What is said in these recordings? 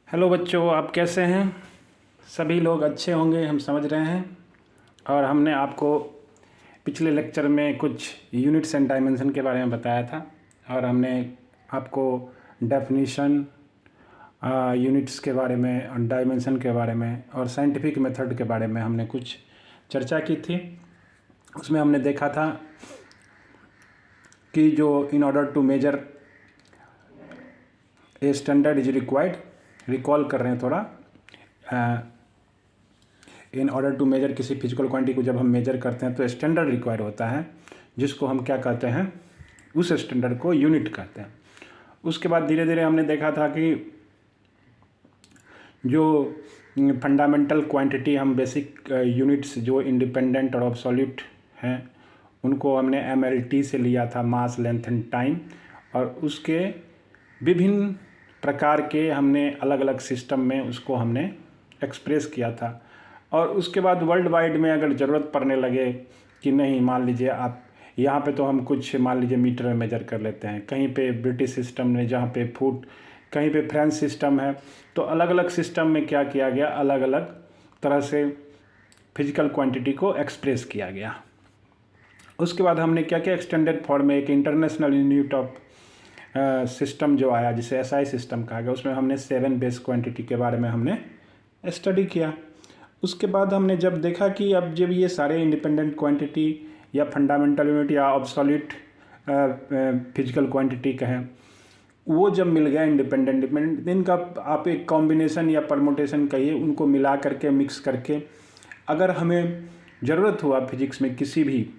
Hello बच्चों, आप कैसे हैं? सभी लोग अच्छे होंगे, हम समझ रहे हैं। और हमने आपको पिछले लेक्चर में कुछ यूनिट्स एंड डायमेंशन के बारे में बताया था, और हमने आपको डेफिनीशन, यूनिट्स के बारे में और डायमेंशन के बारे में और साइंटिफिक मेथड के बारे में हमने कुछ चर्चा की थी। उसमें हमने देखा था कि जो in order to measure a standard is required, recall कर रहे हैं थोड़ा, इन ऑर्डर टू मेजर किसी फिजिकल क्वांटिटी को जब हम मेजर करते हैं तो स्टैंडर्ड रिक्वायर होता है, जिसको हम क्या कहते हैं, उस स्टैंडर्ड को यूनिट कहते हैं। उसके बाद धीरे धीरे हमने देखा था कि जो फंडामेंटल क्वांटिटी, हम बेसिक यूनिट्स जो इंडिपेंडेंट और ऑब्सोल्यूट हैं, उनको हमने MLT से लिया था, मास, लेंथ एंड टाइम। और उसके विभिन्न प्रकार के हमने अलग अलग सिस्टम में उसको हमने एक्सप्रेस किया था। और उसके बाद वर्ल्ड वाइड में अगर ज़रूरत पड़ने लगे कि नहीं, मान लीजिए आप यहाँ पे तो हम कुछ मान लीजिए मीटर में मेजर कर लेते हैं, कहीं पे ब्रिटिश सिस्टम में जहाँ पे फुट, कहीं पे फ्रेंच सिस्टम है, तो अलग अलग सिस्टम में क्या किया गया, अलग अलग तरह से फिजिकल क्वांटिटी को एक्सप्रेस किया गया। उसके बाद हमने क्या किया, एक्सटेंडेड फॉर्म में एक इंटरनेशनल यूनिट ऑफ सिस्टम जो आया, जिसे SI सिस्टम कहा गया, उसमें हमने 7 बेस क्वांटिटी के बारे में हमने स्टडी किया। उसके बाद हमने जब देखा कि अब जब ये सारे इंडिपेंडेंट क्वांटिटी या फंडामेंटल यूनिट या ऑब्सोल्यूट फिजिकल क्वांटिटी कहें, वो जब मिल गया इंडिपेंडेंट, इनका आप एक कॉम्बिनेशन या परमुटेशन कहिए, उनको मिला करके, मिक्स करके, अगर हमें ज़रूरत हुआ फिजिक्स में किसी भी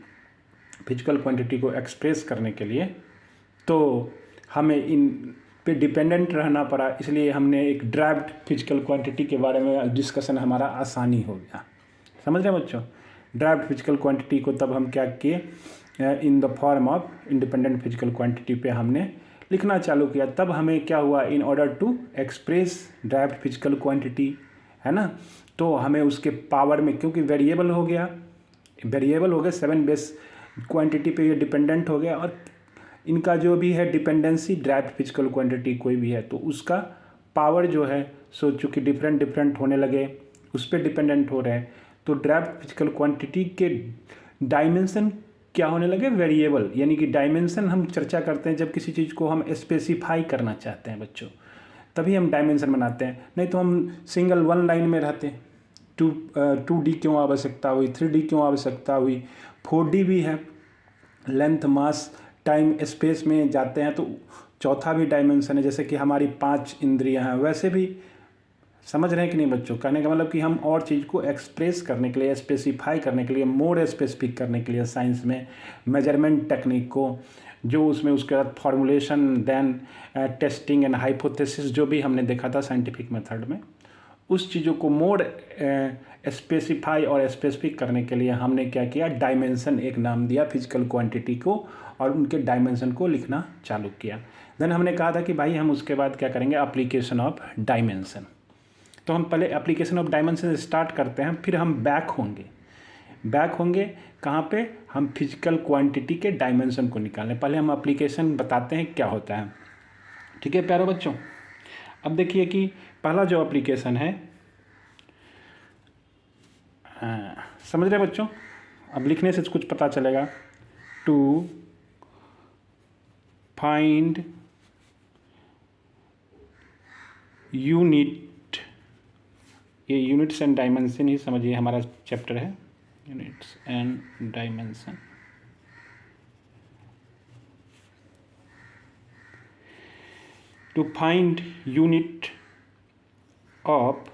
फिजिकल क्वांटिटी को एक्सप्रेस करने के लिए, तो हमें इन पे डिपेंडेंट रहना पड़ा। इसलिए हमने एक ड्राइव्ड फिजिकल क्वांटिटी के बारे में डिस्कशन हमारा आसानी हो गया। समझ रहे हैं बच्चों? ड्राइव्ड फिजिकल क्वांटिटी को तब हम क्या किए, in the form of independent physical quantity पे हमने लिखना चालू किया। तब हमें क्या हुआ, in order to express derived physical quantity, है ना, तो हमें उसके पावर में, क्योंकि वेरिएबल हो गया, 7 बेस क्वांटिटी पे ये डिपेंडेंट हो गया, और इनका जो भी है डिपेंडेंसी, ड्राइव्ड फिजिकल क्वांटिटी कोई भी है तो उसका पावर जो है सो चूँकि डिफरेंट होने लगे, उस पर डिपेंडेंट हो रहे हैं, तो ड्राइव्ड फिजिकल क्वांटिटी के डायमेंशन क्या होने लगे, वेरिएबल। यानी कि डायमेंशन हम चर्चा करते हैं जब किसी चीज़ को हम स्पेसिफाई करना चाहते हैं बच्चों, तभी हम डायमेंशन बनाते हैं। नहीं तो हम सिंगल वन लाइन में रहते हैं। 2D क्यों आवश्यकता हुई, 3D क्यों आवश्यकता हुई, 4D भी है, लेंथ, मास, टाइम, स्पेस में जाते हैं तो चौथा भी डायमेंशन है, जैसे कि हमारी 5 इंद्रियां हैं, वैसे भी। समझ रहे हैं कि नहीं बच्चों? कहने का मतलब कि हम और चीज़ को एक्सप्रेस करने के लिए, स्पेसिफाई करने के लिए, मोर स्पेसिफिक करने के लिए साइंस में मेजरमेंट टेक्निक को, जो उसमें उसके बाद formulation, then testing and hypothesis, जो भी हमने देखा था साइंटिफिक मेथड में, उस चीज़ों को मोर स्पेसिफाई और स्पेसिफिक करने के लिए हमने क्या किया, डायमेंशन एक नाम दिया फिजिकल क्वांटिटी को, और उनके डायमेंशन को लिखना चालू किया। देन हमने कहा था कि भाई हम उसके बाद क्या करेंगे, एप्लीकेशन ऑफ डायमेंशन। तो हम पहले एप्लीकेशन ऑफ डायमेंशन से स्टार्ट करते हैं, फिर हम बैक होंगे कहाँ पे, हम फिजिकल क्वांटिटी के डायमेंशन को निकालने। पहले हम एप्लीकेशन बताते हैं क्या होता है, ठीक है प्यारे बच्चों? अब देखिए कि पहला जो एप्लीकेशन है, समझ रहे बच्चों? अब लिखने से कुछ पता चलेगा। टू फाइंड यूनिट, ये यूनिट्स एंड डायमेंशन ही समझिए हमारा चैप्टर है, units and dimension. To find unit of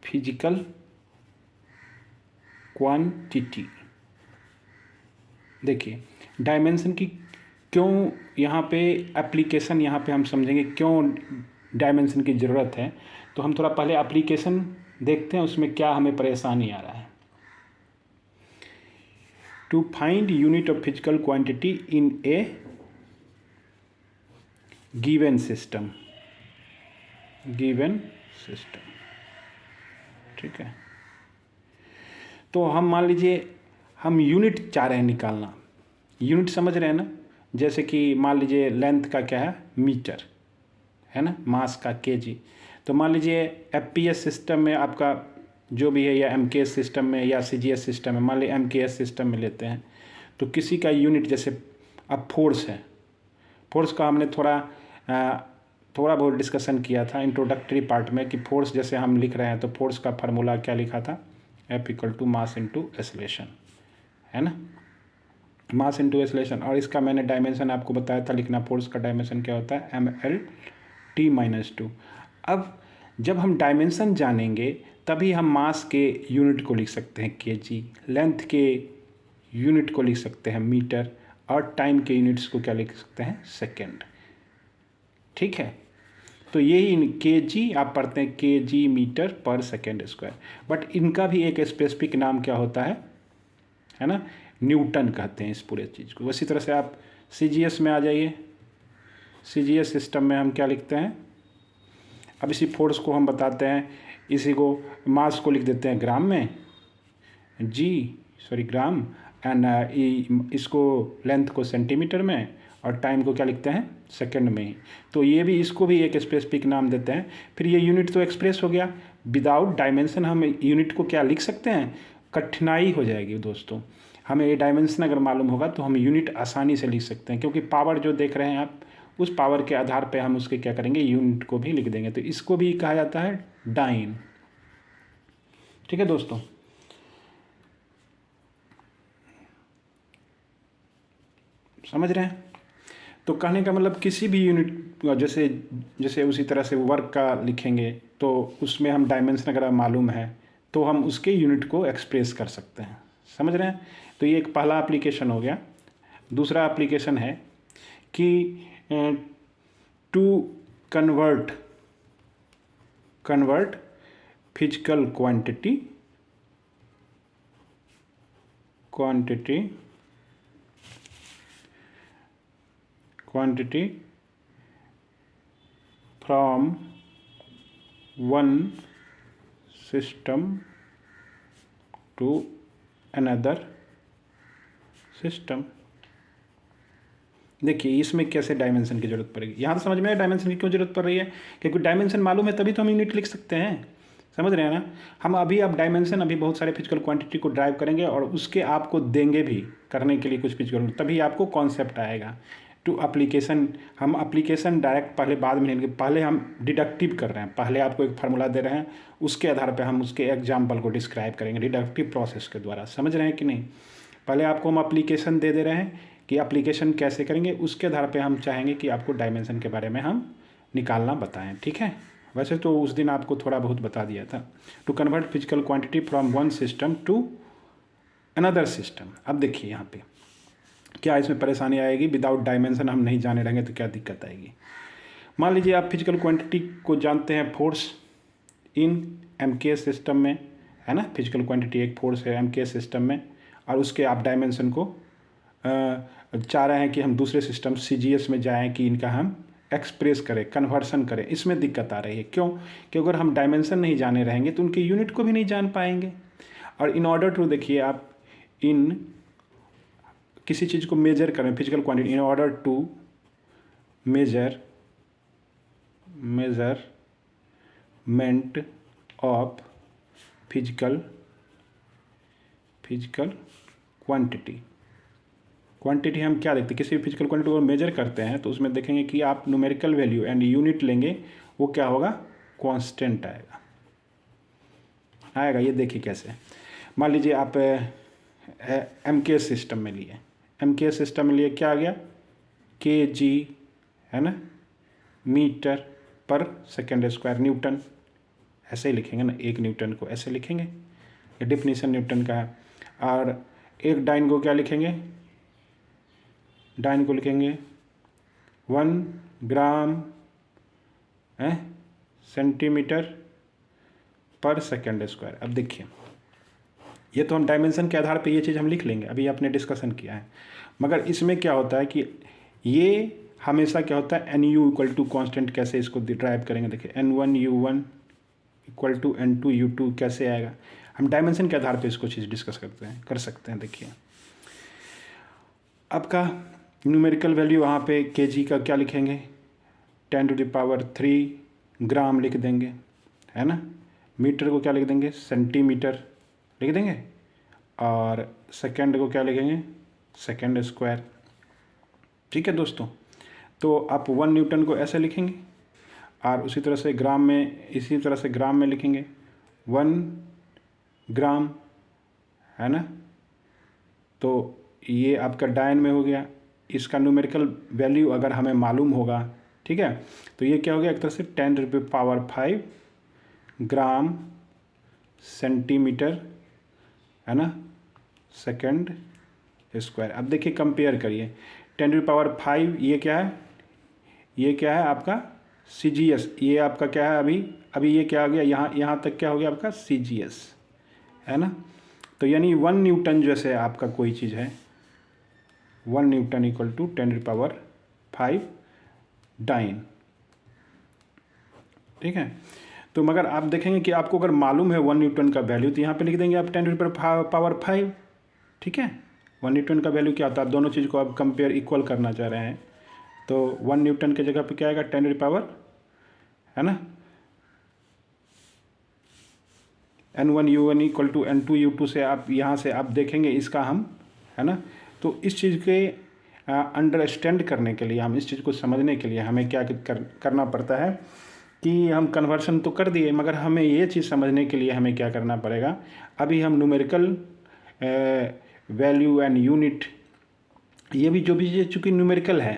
physical quantity. देखिए डायमेंशन की क्यों यहाँ पे एप्लीकेशन, यहाँ पे हम समझेंगे क्यों डायमेंशन की ज़रूरत है। तो हम थोड़ा पहले एप्लीकेशन देखते हैं, उसमें क्या हमें परेशानी आ रहा है। To find unit of physical quantity in a given system, ठीक है। तो हम मान लीजिए हम यूनिट चाह रहे हैं निकालना, यूनिट समझ रहे हैं ना, जैसे कि मान लीजिए लेंथ का क्या है, मीटर है ना, मास का केजी। तो मान लीजिए एफपीएस सिस्टम में आपका जो भी है, या एमकेएस सिस्टम में या सीजीएस सिस्टम में, मान लीजिए एमकेएस सिस्टम में लेते हैं तो किसी का यूनिट, जैसे अब फोर्स है, फोर्स का हमने थोड़ा बहुत डिस्कशन किया था इंट्रोडक्टरी पार्ट में कि फोर्स जैसे हम लिख रहे हैं तो फोर्स का फार्मूला क्या लिखा था, F equal to mass into acceleration, है ना, मास इंटू एक्सेलरेशन। और इसका मैंने डायमेंशन आपको बताया था लिखना, फोर्स का डायमेंशन क्या होता है, mL/t-2। अब जब हम डायमेंशन जानेंगे तभी हम मास के यूनिट को लिख सकते हैं kg, लेंथ के यूनिट को लिख सकते हैं मीटर, और टाइम के यूनिट्स को क्या लिख सकते हैं, सेकेंड। ठीक है, तो यही केजी आप पढ़ते हैं, केजी मीटर पर सेकेंड स्क्वायर, बट इनका भी एक स्पेसिफिक नाम क्या होता है ना, न्यूटन कहते हैं इस पूरे चीज़ को। उसी तरह से आप सीजीएस में आ जाइए, सीजीएस सिस्टम में हम क्या लिखते हैं, अब इसी फोर्स को हम बताते हैं, इसी को मास को लिख देते हैं ग्राम में, ग्राम, एंड इसको लेंथ को सेंटीमीटर में, और टाइम को क्या लिखते हैं, सेकंड में ही। तो ये भी, इसको भी एक स्पेसिफिक नाम देते हैं। फिर ये यूनिट तो एक्सप्रेस हो गया, विदाउट डायमेंशन हम यूनिट को क्या लिख सकते हैं, कठिनाई हो जाएगी दोस्तों। हमें ये डायमेंशन अगर मालूम होगा तो हम यूनिट आसानी से लिख सकते हैं, क्योंकि पावर जो देख रहे हैं आप, उस पावर के आधार पर हम उसके क्या करेंगे, यूनिट को भी लिख देंगे। तो इसको भी कहा जाता है डाइन। ठीक है दोस्तों, समझ रहे हैं। तो कहने का मतलब किसी भी यूनिट, जैसे उसी तरह से वर्क का लिखेंगे तो उसमें हम डायमेंशन अगर मालूम है तो हम उसके यूनिट को एक्सप्रेस कर सकते हैं, समझ रहे हैं। तो ये एक पहला एप्लीकेशन हो गया। दूसरा एप्लीकेशन है कि to convert physical quantity from one system to another system। देखिए इसमें कैसे डायमेंशन की जरूरत पड़ेगी, यहाँ तो समझ में आया डायमेंशन की क्यों जरूरत पड़ रही है, क्योंकि डायमेंशन मालूम है तभी तो हम यूनिट लिख सकते हैं, समझ रहे हैं ना। हम अब डायमेंशन अभी बहुत सारे फिजिकल क्वांटिटी को ड्राइव करेंगे और उसके आपको देंगे भी करने के लिए कुछ फिजिकल, तभी आपको कॉन्सेप्ट आएगा। टू एप्लीकेशन, हम एप्लीकेशन डायरेक्ट पहले बाद में लेंगे, पहले हम डिडक्टिव कर रहे हैं, पहले आपको एक फार्मूला दे रहे हैं, उसके आधार पे हम उसके एग्जाम्पल को डिस्क्राइब करेंगे डिडक्टिव प्रोसेस के द्वारा, समझ रहे हैं कि नहीं। पहले आपको हम एप्लीकेशन दे रहे हैं कि एप्लीकेशन कैसे करेंगे, उसके आधार पे हम चाहेंगे कि आपको डायमेंशन के बारे में हम निकालना बताएं, ठीक है। वैसे तो उस दिन आपको थोड़ा बहुत बता दिया था। To convert physical quantity from one system to another system. अब देखिए यहाँ पे क्या इसमें परेशानी आएगी, विदाउट डायमेंशन हम नहीं जाने रहेंगे तो क्या दिक्कत आएगी। मान लीजिए आप फिजिकल क्वांटिटी को जानते हैं, फोर्स इन एमकेएस सिस्टम में, है ना, फिजिकल क्वांटिटी एक फोर्स है एमकेएस सिस्टम में, और उसके आप डायमेंशन को चाह रहे हैं कि हम दूसरे सिस्टम सीजीएस में जाएं कि इनका हम एक्सप्रेस करें, कन्वर्सन करें। इसमें दिक्कत आ रही है, क्यों, क्योंकि अगर हम डायमेंशन नहीं जाने रहेंगे तो उनके यूनिट को भी नहीं जान पाएंगे। और इन ऑर्डर टू, देखिए आप इन किसी चीज़ को मेजर करें, physical quantity, in order to measurement of physical quantity हम क्या देखते हैं, किसी भी फिजिकल क्वांटिटी को मेजर करते हैं तो उसमें देखेंगे कि आप न्यूमेरिकल वैल्यू एंड यूनिट लेंगे, वो क्या होगा, कांस्टेंट आएगा। ये देखिए कैसे, मान लीजिए आप एमकेएस सिस्टम में लिए, एमकेएस सिस्टम में लिए क्या आ गया, केजी, है ना, मीटर पर सेकेंड स्क्वायर, न्यूटन, ऐसे ही लिखेंगे ना, एक न्यूटन को ऐसे लिखेंगे, ये डिफिनीशन न्यूटन का है। और एक डाइन को क्या लिखेंगे, डाइन को लिखेंगे 1 ग्राम सेंटीमीटर पर सेकेंड स्क्वायर। अब देखिए ये तो हम डायमेंशन के आधार पे ये चीज़ हम लिख लेंगे, अभी आपने डिस्कशन किया है, मगर इसमें क्या होता है कि ये हमेशा क्या होता है, NU इक्वल टू कॉन्स्टेंट, कैसे इसको ड्राइव करेंगे, देखिए N1U1 इक्वल टू N2U2 कैसे आएगा, हम डायमेंशन के आधार पे इसको चीज़ डिस्कस कर सकते हैं। देखिए आपका न्यूमेरिकल वैल्यू वहाँ पे केजी का क्या लिखेंगे, 10⁻³ ग्राम लिख देंगे, है ना। मीटर को क्या लिख देंगे, सेंटीमीटर लिख देंगे, और सेकंड को क्या लिखेंगे, सेकंड स्क्वायर। ठीक है दोस्तों, तो आप 1 न्यूटन को ऐसे लिखेंगे, और उसी तरह से ग्राम में, इसी तरह से ग्राम में लिखेंगे 1 ग्राम, है ना। तो ये आपका डायन में हो गया। इसका न्यूमेरिकल वैल्यू अगर हमें मालूम होगा, ठीक है, तो ये क्या हो गया, एक तरह से 10⁵ ग्राम सेंटीमीटर, है ना, सेकंड स्क्वायर। अब देखिए कंपेयर करिए, 10⁵ ये क्या है, ये क्या है आपका CGS, ये आपका क्या है, अभी ये क्या हो गया, यहाँ तक क्या हो गया आपका CGS, है ना। तो यानी 1 न्यूटन जैसे आपका कोई चीज़ है, 1 न्यूटन इक्वल टू 10⁵ डाइन। ठीक है, तो मगर आप देखेंगे कि आपको अगर मालूम है 1 न्यूटन का वैल्यू, तो यहाँ पे लिख देंगे आप 10⁵ ठीक है। 1 न्यूटन का वैल्यू क्या होता है, दोनों चीज़ को आप कंपेयर इक्वल करना चाह रहे हैं, तो 1 न्यूटन के जगह पे क्या आएगा, 10⁻, है ना, N1U1 इक्वल टू N2U2 से आप यहाँ से आप देखेंगे इसका हम, है ना। तो इस चीज़ के अंडरस्टैंड करने के लिए, हम इस चीज़ को समझने के लिए हमें क्या करना पड़ता है कि हम कन्वर्शन तो कर दिए, मगर हमें ये चीज़ समझने के लिए हमें क्या करना पड़ेगा, अभी हम न्यूमेरिकल वैल्यू एंड यूनिट, ये भी जो भी ये चूँकि न्यूमेरिकल है,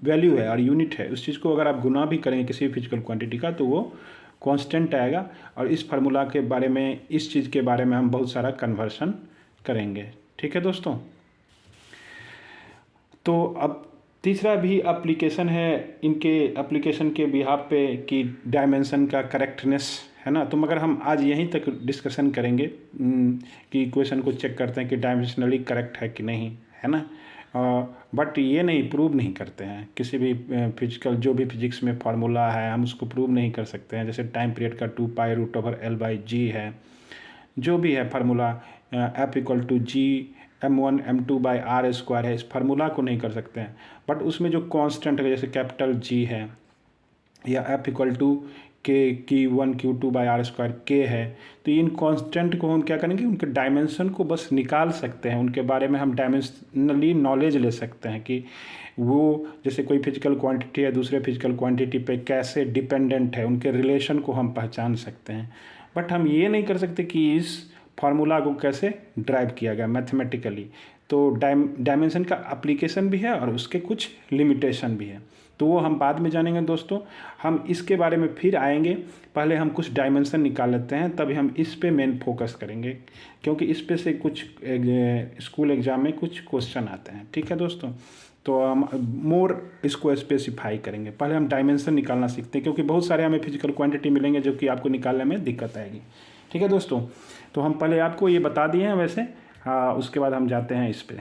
वैल्यू है और यूनिट है, उस चीज़ को अगर आप गुना भी करेंगे किसी भी फिजिकल क्वांटिटी का, तो वो कांस्टेंट आएगा। और इस फार्मूला के बारे में, इस चीज़ के बारे में हम बहुत सारा कन्वर्शन करेंगे। ठीक है दोस्तों, तो अब तीसरा भी एप्लीकेशन है, इनके एप्लीकेशन के बिहाफ पे कि डायमेंशन का करेक्टनेस, है ना। तो मगर हम आज यहीं तक डिस्कशन करेंगे कि इक्वेशन को चेक करते हैं कि डायमेंशनली करेक्ट है कि नहीं, है ना। बट ये नहीं, प्रूव नहीं करते हैं किसी भी फिजिकल, जो भी फिजिक्स में फार्मूला है हम उसको प्रूव नहीं कर सकते हैं। जैसे टाइम पीरियड का 2π√L/g है, जो भी है फार्मूला, F = G(m1 m2/r²) है, इस फार्मूला को नहीं कर सकते हैं। बट उसमें जो कांस्टेंट है, जैसे कैपिटल G है, या F = K(Q1 Q2/r²) K है, तो इन कांस्टेंट को हम क्या करेंगे, उनके डायमेंशन को बस निकाल सकते हैं, उनके बारे में हम डायमेंशनली नॉलेज ले सकते हैं कि वो जैसे कोई फिजिकल क्वांटिटी है दूसरे फिजिकल क्वांटिटी पे कैसे डिपेंडेंट है, उनके रिलेशन को हम पहचान सकते हैं। बट हम ये नहीं कर सकते कि इस फार्मूला को कैसे ड्राइव किया गया मैथमेटिकली। तो डायमेंशन का एप्लीकेशन भी है और उसके कुछ लिमिटेशन भी है, तो वो हम बाद में जानेंगे दोस्तों। हम इसके बारे में फिर आएंगे, पहले हम कुछ डायमेंशन निकाल लेते हैं, तभी हम इस पे मेन फोकस करेंगे, क्योंकि इस पे से कुछ स्कूल एग्ज़ाम में कुछ क्वेश्चन आते हैं। ठीक है दोस्तों, तो हम मोर इसको स्पेसिफाई करेंगे। पहले हम डायमेंशन निकालना सीखते हैं, क्योंकि बहुत सारे हमें फिजिकल क्वांटिटी मिलेंगे जो कि आपको निकालने में दिक्कत आएगी। ठीक है दोस्तों, तो हम पहले आपको ये बता दिए हैं वैसे, हाँ, उसके बाद हम जाते हैं इस पे।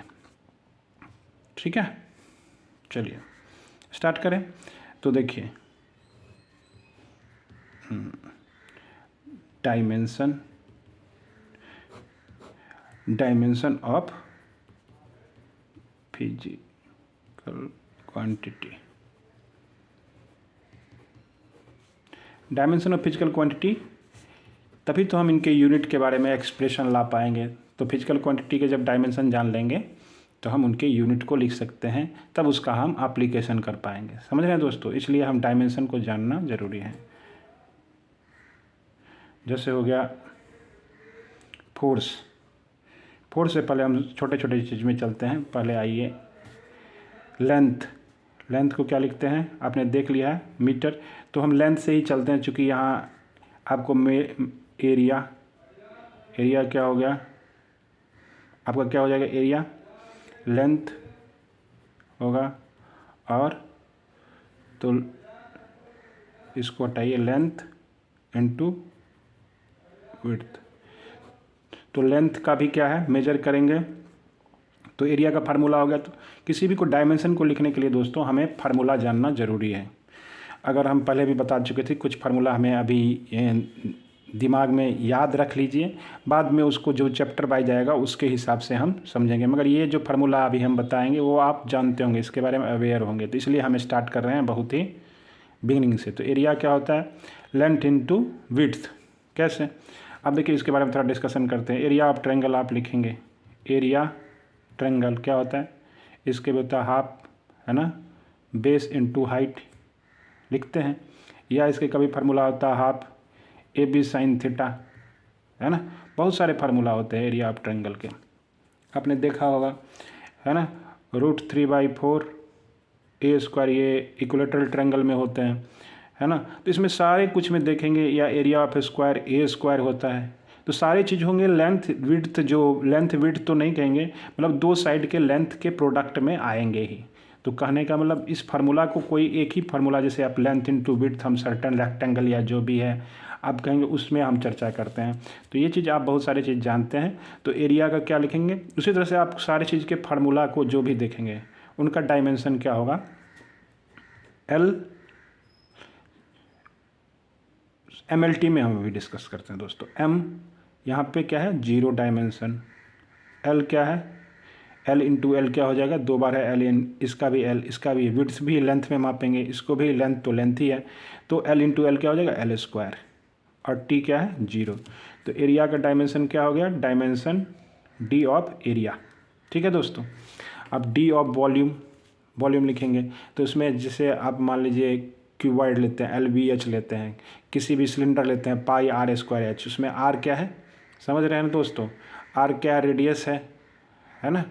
ठीक है, चलिए स्टार्ट करें। तो देखिए, dimension of physical quantity, dimension of physical quantity, तभी तो हम इनके यूनिट के बारे में एक्सप्रेशन ला पाएंगे। तो फिजिकल क्वांटिटी के जब डायमेंशन जान लेंगे तो हम उनके यूनिट को लिख सकते हैं, तब उसका हम एप्लीकेशन कर पाएंगे। समझ रहे हैं दोस्तों, इसलिए हम डायमेंशन को जानना ज़रूरी है। जैसे हो गया फोर्स, फोर्स से पहले हम छोटे छोटे चीज़ में चलते हैं। पहले आइए लेंथ, लेंथ को क्या लिखते हैं, आपने देख लिया है मीटर, तो हम लेंथ से ही चलते हैं, चूँकि यहाँ आपको एरिया, एरिया क्या हो गया आपका, क्या हो जाएगा, एरिया लेंथ होगा, और तो इसको हटाइए, लेंथ इनटू विड्थ। तो लेंथ का भी क्या है, मेजर करेंगे, तो एरिया का फार्मूला हो गया। तो किसी भी को डायमेंशन को लिखने के लिए दोस्तों हमें फार्मूला जानना ज़रूरी है। अगर हम पहले भी बता चुके थे, कुछ फार्मूला हमें अभी दिमाग में याद रख लीजिए, बाद में उसको जो चैप्टर बाय जाएगा उसके हिसाब से हम समझेंगे। मगर ये जो फार्मूला अभी हम बताएंगे वो आप जानते होंगे, इसके बारे में अवेयर होंगे, तो इसलिए हम स्टार्ट कर रहे हैं बहुत ही बिगिनिंग से। तो एरिया क्या होता है, लेंथ इनटू विड्थ। कैसे, अब देखिए इसके बारे में थोड़ा डिस्कशन करते हैं। एरिया ऑफ ट्रायंगल आप लिखेंगे, एरिया ट्रायंगल क्या होता है, इसके भी होता है हाफ, है ना, बेस इनटू हाइट लिखते हैं, या इसके कभी फार्मूला होता है half A B sine theta, है ना। बहुत सारे फार्मूला होते हैं एरिया ऑफ ट्रायंगल के, आपने देखा होगा, है ना। √3/4 ए स्क्वायर, ये इक्विलेटरल ट्रायंगल में होते हैं, है ना। तो इसमें सारे कुछ में देखेंगे, या area of square A square होता है। तो सारे चीज़ होंगे लेंथ विड्थ, जो लेंथ विड्थ तो नहीं कहेंगे, मतलब दो साइड के लेंथ के प्रोडक्ट में आएंगे ही। तो कहने का मतलब इस फार्मूला को कोई एक ही फार्मूला, जैसे आप लेंथ इनटू विड्थ, हम सर्टेन रेक्टेंगल या जो भी है आप कहेंगे, उसमें हम चर्चा करते हैं। तो ये चीज़ आप बहुत सारी चीज़ जानते हैं। तो एरिया का क्या लिखेंगे, उसी तरह से आप सारी चीज़ के फार्मूला को जो भी देखेंगे उनका डायमेंशन क्या होगा, एल MLT में हम अभी डिस्कस करते हैं दोस्तों। M यहाँ पे क्या है, 0 डायमेंशन। L क्या है, L इंटू एल क्या हो जाएगा, 2 बार है L, इसका भी L, इसका भी, विड्थ भी लेंथ में मापेंगे, इसको भी लेंथ तो लेंथ ही है, तो L इंटू एल क्या हो जाएगा, L स्क्वायर, और T क्या है, 0। तो एरिया का डायमेंशन क्या हो गया, डायमेंशन D ऑफ एरिया। ठीक है दोस्तों। अब D ऑफ वॉल्यूम, वॉल्यूम लिखेंगे, तो इसमें जैसे आप मान लीजिए क्यूबॉइड लेते हैं, LBH लेते हैं, किसी भी सिलेंडर लेते हैं, πr²h, उसमें r क्या है, समझ रहे हैं ना दोस्तों, r क्या है, रेडियस है ना।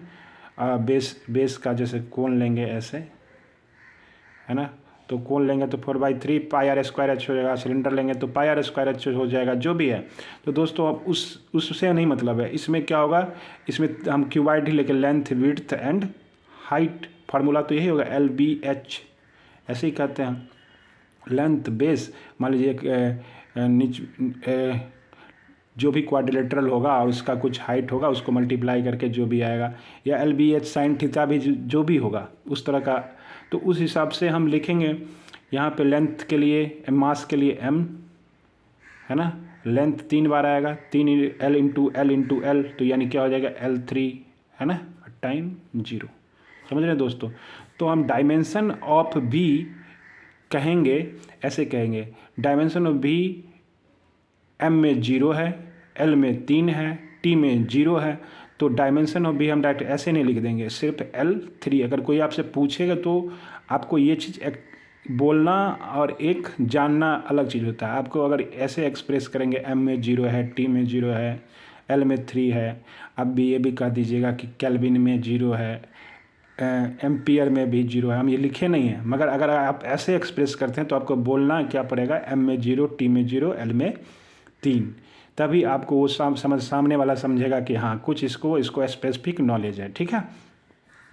बेस का जैसे कोण लेंगे ऐसे, है ना, तो कोण लेंगे तो 4/3 πr²h हो जाएगा, सिलेंडर लेंगे तो πr²h हो जाएगा, जो भी है। तो दोस्तों अब उससे नहीं मतलब है, इसमें क्या होगा, इसमें हम क्यूबॉइड ही लेके length width and height, formula तो यही होगा LBH, ऐसे ही कहते हैं। लेंथ बेस, मान लीजिए जो भी क्वाड्रिलेटरल होगा और उसका कुछ हाइट होगा, उसको मल्टीप्लाई करके जो भी आएगा, या LBH साइन थीटा भी जो भी होगा उस तरह का। तो उस हिसाब से हम लिखेंगे। यहाँ पे लेंथ के लिए, मास के लिए M, है ना, लेंथ 3 बार आएगा, 3 L इंटू एल, तो यानी क्या हो जाएगा L3, है ना, टाइम 0। समझ रहे हैं दोस्तों। तो हम डायमेंशन ऑफ B कहेंगे, ऐसे कहेंगे, डायमेंशन ऑफ B M में 0 है, L में 3 है, T में 0 है। तो डायमेंशन ऑफ B हम डायरेक्ट ऐसे नहीं लिख देंगे, सिर्फ L3। अगर कोई आपसे पूछेगा तो आपको ये चीज़ बोलना और एक जानना अलग चीज़ होता है। आपको अगर ऐसे एक्सप्रेस करेंगे, M में 0 है, T में 0 है, L में 3 है, अब भी ये भी कह दीजिएगा कि केल्विन में 0 है, एम्पियर में भी 0 है, हम ये लिखे नहीं हैं, मगर अगर आप ऐसे एक्सप्रेस करते हैं तो आपको बोलना क्या पड़ेगा, M में 0, T में 0, L में 3, तभी आपको वो सामने वाला समझेगा कि हाँ कुछ इसको स्पेसिफिक नॉलेज है। ठीक है,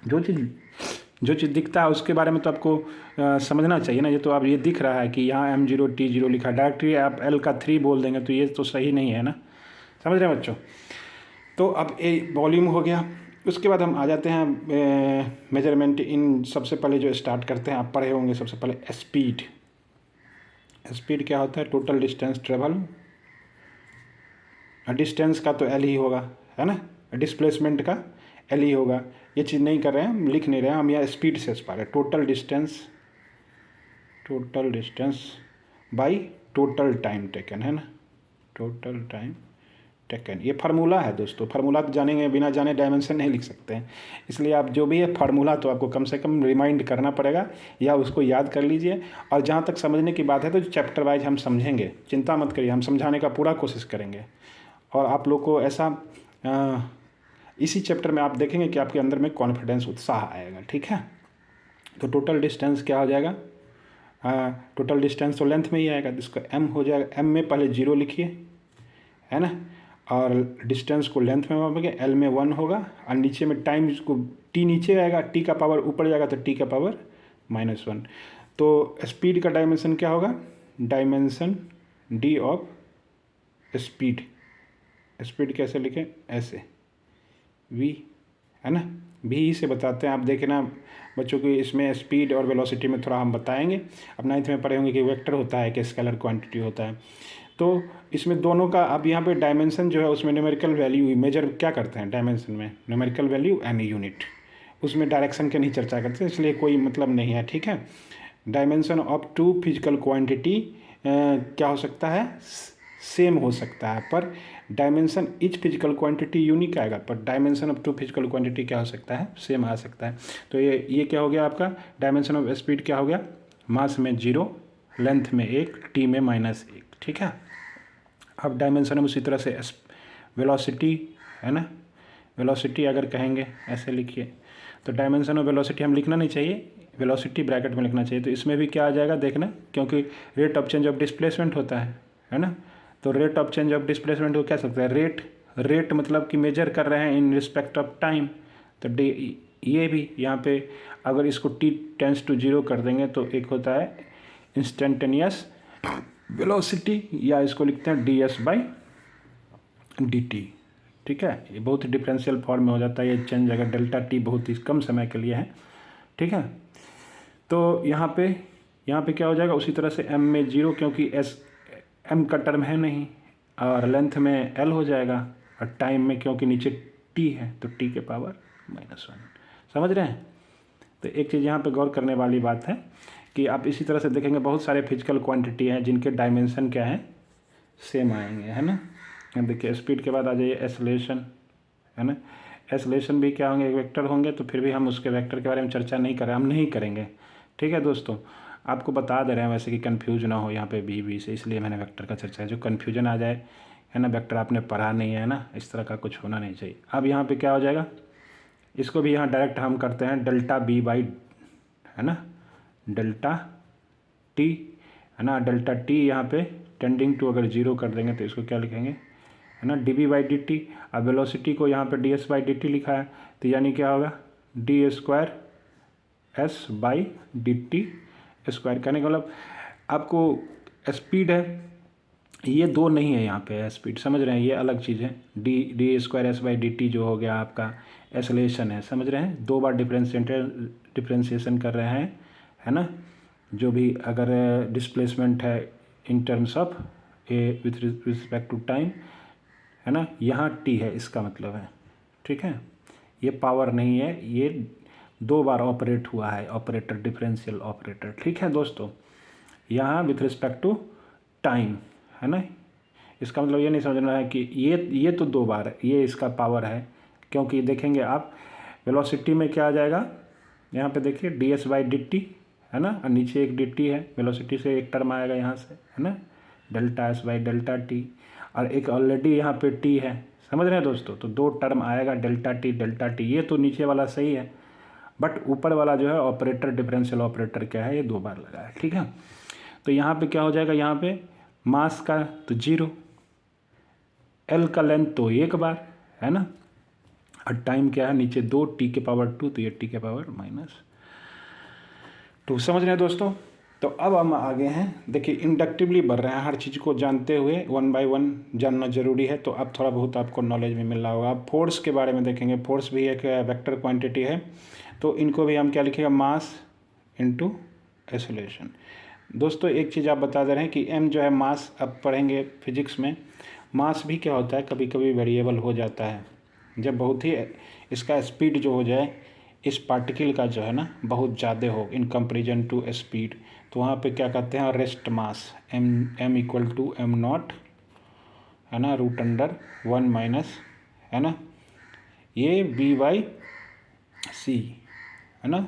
जो चीज़ दिखता है उसके बारे में तो आपको समझना चाहिए ना। ये तो आप, ये दिख रहा है कि यहाँ M0 T0 लिखा, डायरेक्टली आप L का 3 बोल देंगे तो ये तो सही नहीं है ना। समझ रहे हैं बच्चों। तो अब ये वॉल्यूम हो गया। उसके बाद हम आ जाते हैं मेजरमेंट इन। सबसे पहले जो स्टार्ट करते हैं, आप पढ़े होंगे सबसे पहले स्पीड। स्पीड क्या होता है, टोटल डिस्टेंस ट्रेवल, डिस्टेंस का तो L ही होगा, है ना, डिस्प्लेसमेंट का L ही होगा। ये चीज़ नहीं कर रहे हैं, हम लिख नहीं रहे हैं, हम यहाँ स्पीड से पा रहे हैं। Total distance by total time taken, है ना, टोटल टाइम टेकन। ये फार्मूला है दोस्तों, फार्मूला तो जानेंगे, बिना जाने डायमेंशन नहीं लिख सकते हैं। इसलिए आप जो भी है फार्मूला तो आपको कम से कम रिमाइंड करना पड़ेगा या उसको याद कर लीजिए। और जहाँ तक समझने की बात है तो चैप्टर वाइज हम समझेंगे, चिंता मत करिए, हम समझाने का पूरा कोशिश करेंगे। और आप लोग को ऐसा इसी चैप्टर में आप देखेंगे कि आपके अंदर में कॉन्फिडेंस, उत्साह आएगा। ठीक है, तो टोटल डिस्टेंस क्या हो जाएगा, टोटल डिस्टेंस तो लेंथ में ही आएगा, जिसका M हो जाएगा। M में पहले 0 लिखिए, है ना, और डिस्टेंस को लेंथ में मापेंगे, L में 1 होगा, और नीचे में टाइम को T नीचे आएगा, T का पावर ऊपर जाएगा तो T का पावर -1। तो स्पीड का डायमेंशन क्या होगा, dimension D of speed. Speed कैसे लिखें, ऐसे V, है ना, V से बताते हैं। आप देखना बच्चों की इसमें स्पीड और वेलोसिटी में थोड़ा हम बताएंगे। अब 9th में पढ़े होंगे कि वेक्टर होता है कि स्केलर क्वांटिटी होता है। तो इसमें दोनों का, अब यहाँ पे डायमेंशन जो है उसमें न्यूमेरिकल वैल्यू मेजर क्या करते हैं, डायमेंशन में न्यूमेरिकल वैल्यू एंड यूनिट, उसमें डायरेक्शन के नहीं चर्चा करते, इसलिए कोई मतलब नहीं है। ठीक है, dimension of two physical quantity क्या हो सकता है, सेम हो सकता है, पर dimension each physical quantity unique आएगा, पर dimension of two physical quantity क्या हो सकता है, सेम आ सकता है। तो ये क्या हो गया आपका, डायमेंशन ऑफ स्पीड क्या हो गया, मास में 0, लेंथ में 1, टी में -1, ठीक है। अब डायमेंशन उसी तरह से वेलोसिटी है ना, वेलोसिटी अगर कहेंगे ऐसे लिखिए, तो डायमेंशन ऑफ वेलोसिटी हम लिखना नहीं चाहिए, वेलोसिटी ब्रैकेट में लिखना चाहिए। तो इसमें भी क्या आ जाएगा देखना, क्योंकि rate of change of displacement होता है ना। तो rate of change of displacement को क्या सकता है, रेट मतलब कि मेजर कर रहे हैं इन रिस्पेक्ट ऑफ टाइम। तो ये भी यहाँ पे अगर इसको t टेंस टू 0 कर देंगे तो एक होता है इंस्टेंटेनियस वेलोसिटी, या इसको लिखते हैं ds/dt, ठीक है। ये बहुत डिफरेंशियल फॉर्म में हो जाता है ये चेंज अगर डेल्टा टी बहुत ही कम समय के लिए है, ठीक है। तो यहाँ पे क्या हो जाएगा, उसी तरह से m में 0, क्योंकि m का टर्म है नहीं, और लेंथ में l हो जाएगा, और टाइम में क्योंकि नीचे t है तो t के पावर -1, समझ रहे हैं। तो एक चीज़ यहाँ पे गौर करने वाली बात है कि आप इसी तरह से देखेंगे बहुत सारे फिजिकल क्वांटिटी हैं जिनके डायमेंशन क्या है, सेम आएंगे, है ना। देखिए स्पीड के बाद आ जाइए एसलेशन, है ना। एसलेशन भी क्या होंगे, वेक्टर होंगे, तो फिर भी हम उसके वेक्टर के बारे में चर्चा नहीं करें, हम नहीं करेंगे, ठीक है दोस्तों। आपको बता दे रहे हैं वैसे कि कंफ्यूज ना हो यहाँ पे बी से, इसलिए मैंने वेक्टर का चर्चा है, जो कन्फ्यूजन आ जाए, है ना, वेक्टर आपने पढ़ा नहीं है ना, इस तरह का कुछ होना नहीं चाहिए। अब यहाँ पे क्या हो जाएगा, इसको भी यहाँ डायरेक्ट हम करते हैं डेल्टा b/, है ना, डेल्टा t, है ना, डेल्टा t यहाँ पे टेंडिंग टू अगर 0 कर देंगे तो इसको क्या लिखेंगे, है ना, dB/dt। अब वेलोसिटी को यहाँ पे ds/dt लिखा है, तो यानी क्या होगा, d² s/dt²। कहने का मतलब आपको स्पीड है, ये दो नहीं है यहाँ पे स्पीड, समझ रहे हैं, ये अलग चीज़ है। d² s/dt जो हो गया आपका एसलेशन है, समझ रहे हैं, 2 बार डिफ्रेंशिएशन कर रहे हैं, है ना। जो भी अगर डिस्प्लेसमेंट है in terms of A with respect to time, है ना, यहाँ टी है, इसका मतलब है, ठीक है। ये पावर नहीं है, ये 2 बार ऑपरेट हुआ है, ऑपरेटर, डिफरेंशियल ऑपरेटर, ठीक है दोस्तों। यहाँ विथ रिस्पेक्ट टू टाइम, है ना, इसका मतलब ये नहीं समझना है कि ये तो 2 बार ये इसका पावर है, क्योंकि देखेंगे आप वेलोसिटी में क्या आ जाएगा, यहाँ पे देखिए ds/dt, है ना, और नीचे एक dt है, वेलोसिटी से एक टर्म आएगा यहाँ से, है ना, डेल्टा s/Δt, और एक ऑलरेडी यहाँ पे t है, समझ रहे हैं दोस्तों। तो 2 टर्म आएगा डेल्टा t, ये तो नीचे वाला सही है, बट ऊपर वाला जो है ऑपरेटर, डिफरेंशियल ऑपरेटर क्या है, ये 2 बार लगा है, ठीक है। तो यहाँ पे क्या हो जाएगा, यहाँ पे मास का तो 0, एल का लेंथ तो 1 बार, है ना, और टाइम क्या है नीचे 2, t के पावर 2, तो ये t के पावर -2, समझ रहे हैं दोस्तों। तो अब हम आगे हैं, देखिए इंडक्टिवली बढ़ रहे हैं, हर चीज़ को जानते हुए 1 बाय 1 जानना जरूरी है, तो अब थोड़ा बहुत आपको नॉलेज में मिल रहा होगा। अब फोर्स के बारे में देखेंगे, फोर्स भी एक वेक्टर क्वांटिटी है, तो इनको भी हम क्या लिखेगा, मास इनटू एक्सेलरेशन। दोस्तों एक चीज़ आप बता दे रहे हैं कि m जो है मास, अब पढ़ेंगे फिजिक्स में, मास भी क्या होता है, कभी कभी वेरिएबल हो जाता है, जब बहुत ही इसका स्पीड जो हो जाए इस पार्टिकल का जो है ना बहुत ज़्यादा हो इन कंपेरिजन टू स्पीड, तो वहाँ पे क्या कहते हैं, रेस्ट मास, m = m0, है ना, √1 - है ना, ये v/c, है ना।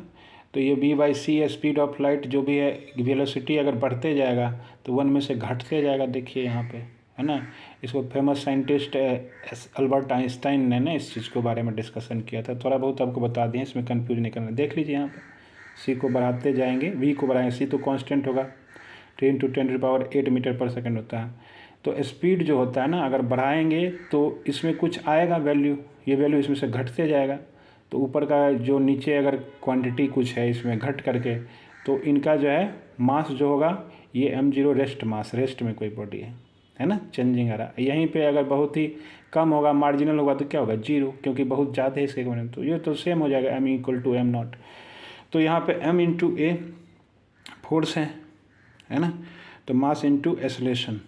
तो ये v/c स्पीड ऑफ लाइट जो भी है, वेलोसिटी अगर बढ़ते जाएगा तो 1 में से घटते जाएगा, देखिए यहाँ पे, है ना। इसको फेमस साइंटिस्ट अल्बर्ट आइंस्टाइन ने ना इस चीज़ के बारे में डिस्कशन किया था, थोड़ा बहुत आपको बता दिए, इसमें कंफ्यूज नहीं करना। देख लीजिए यहाँ पे c को बढ़ाते जाएंगे, v को बढ़ाएंगे, c तो कांस्टेंट होगा, 10 × 10⁸ मीटर पर सेकंड होता है। तो स्पीड जो होता है ना, अगर बढ़ाएंगे तो इसमें कुछ आएगा वैल्यू, ये वैल्यू इसमें से घटते जाएगा, तो ऊपर का जो नीचे अगर क्वांटिटी कुछ है इसमें घट करके, तो इनका जो है मास जो होगा ये m0 रेस्ट मास, रेस्ट में कोई बॉडी है ना, चेंजिंग आ रहा है। यहीं पे अगर बहुत ही कम होगा, मार्जिनल होगा, तो क्या होगा, 0, क्योंकि बहुत ज़्यादा है इसके बारे में, तो ये तो सेम हो जाएगा, m = m0। तो यहाँ पे m × a फोर्स है ना, तो मास इनटू एक्सेलरेशन,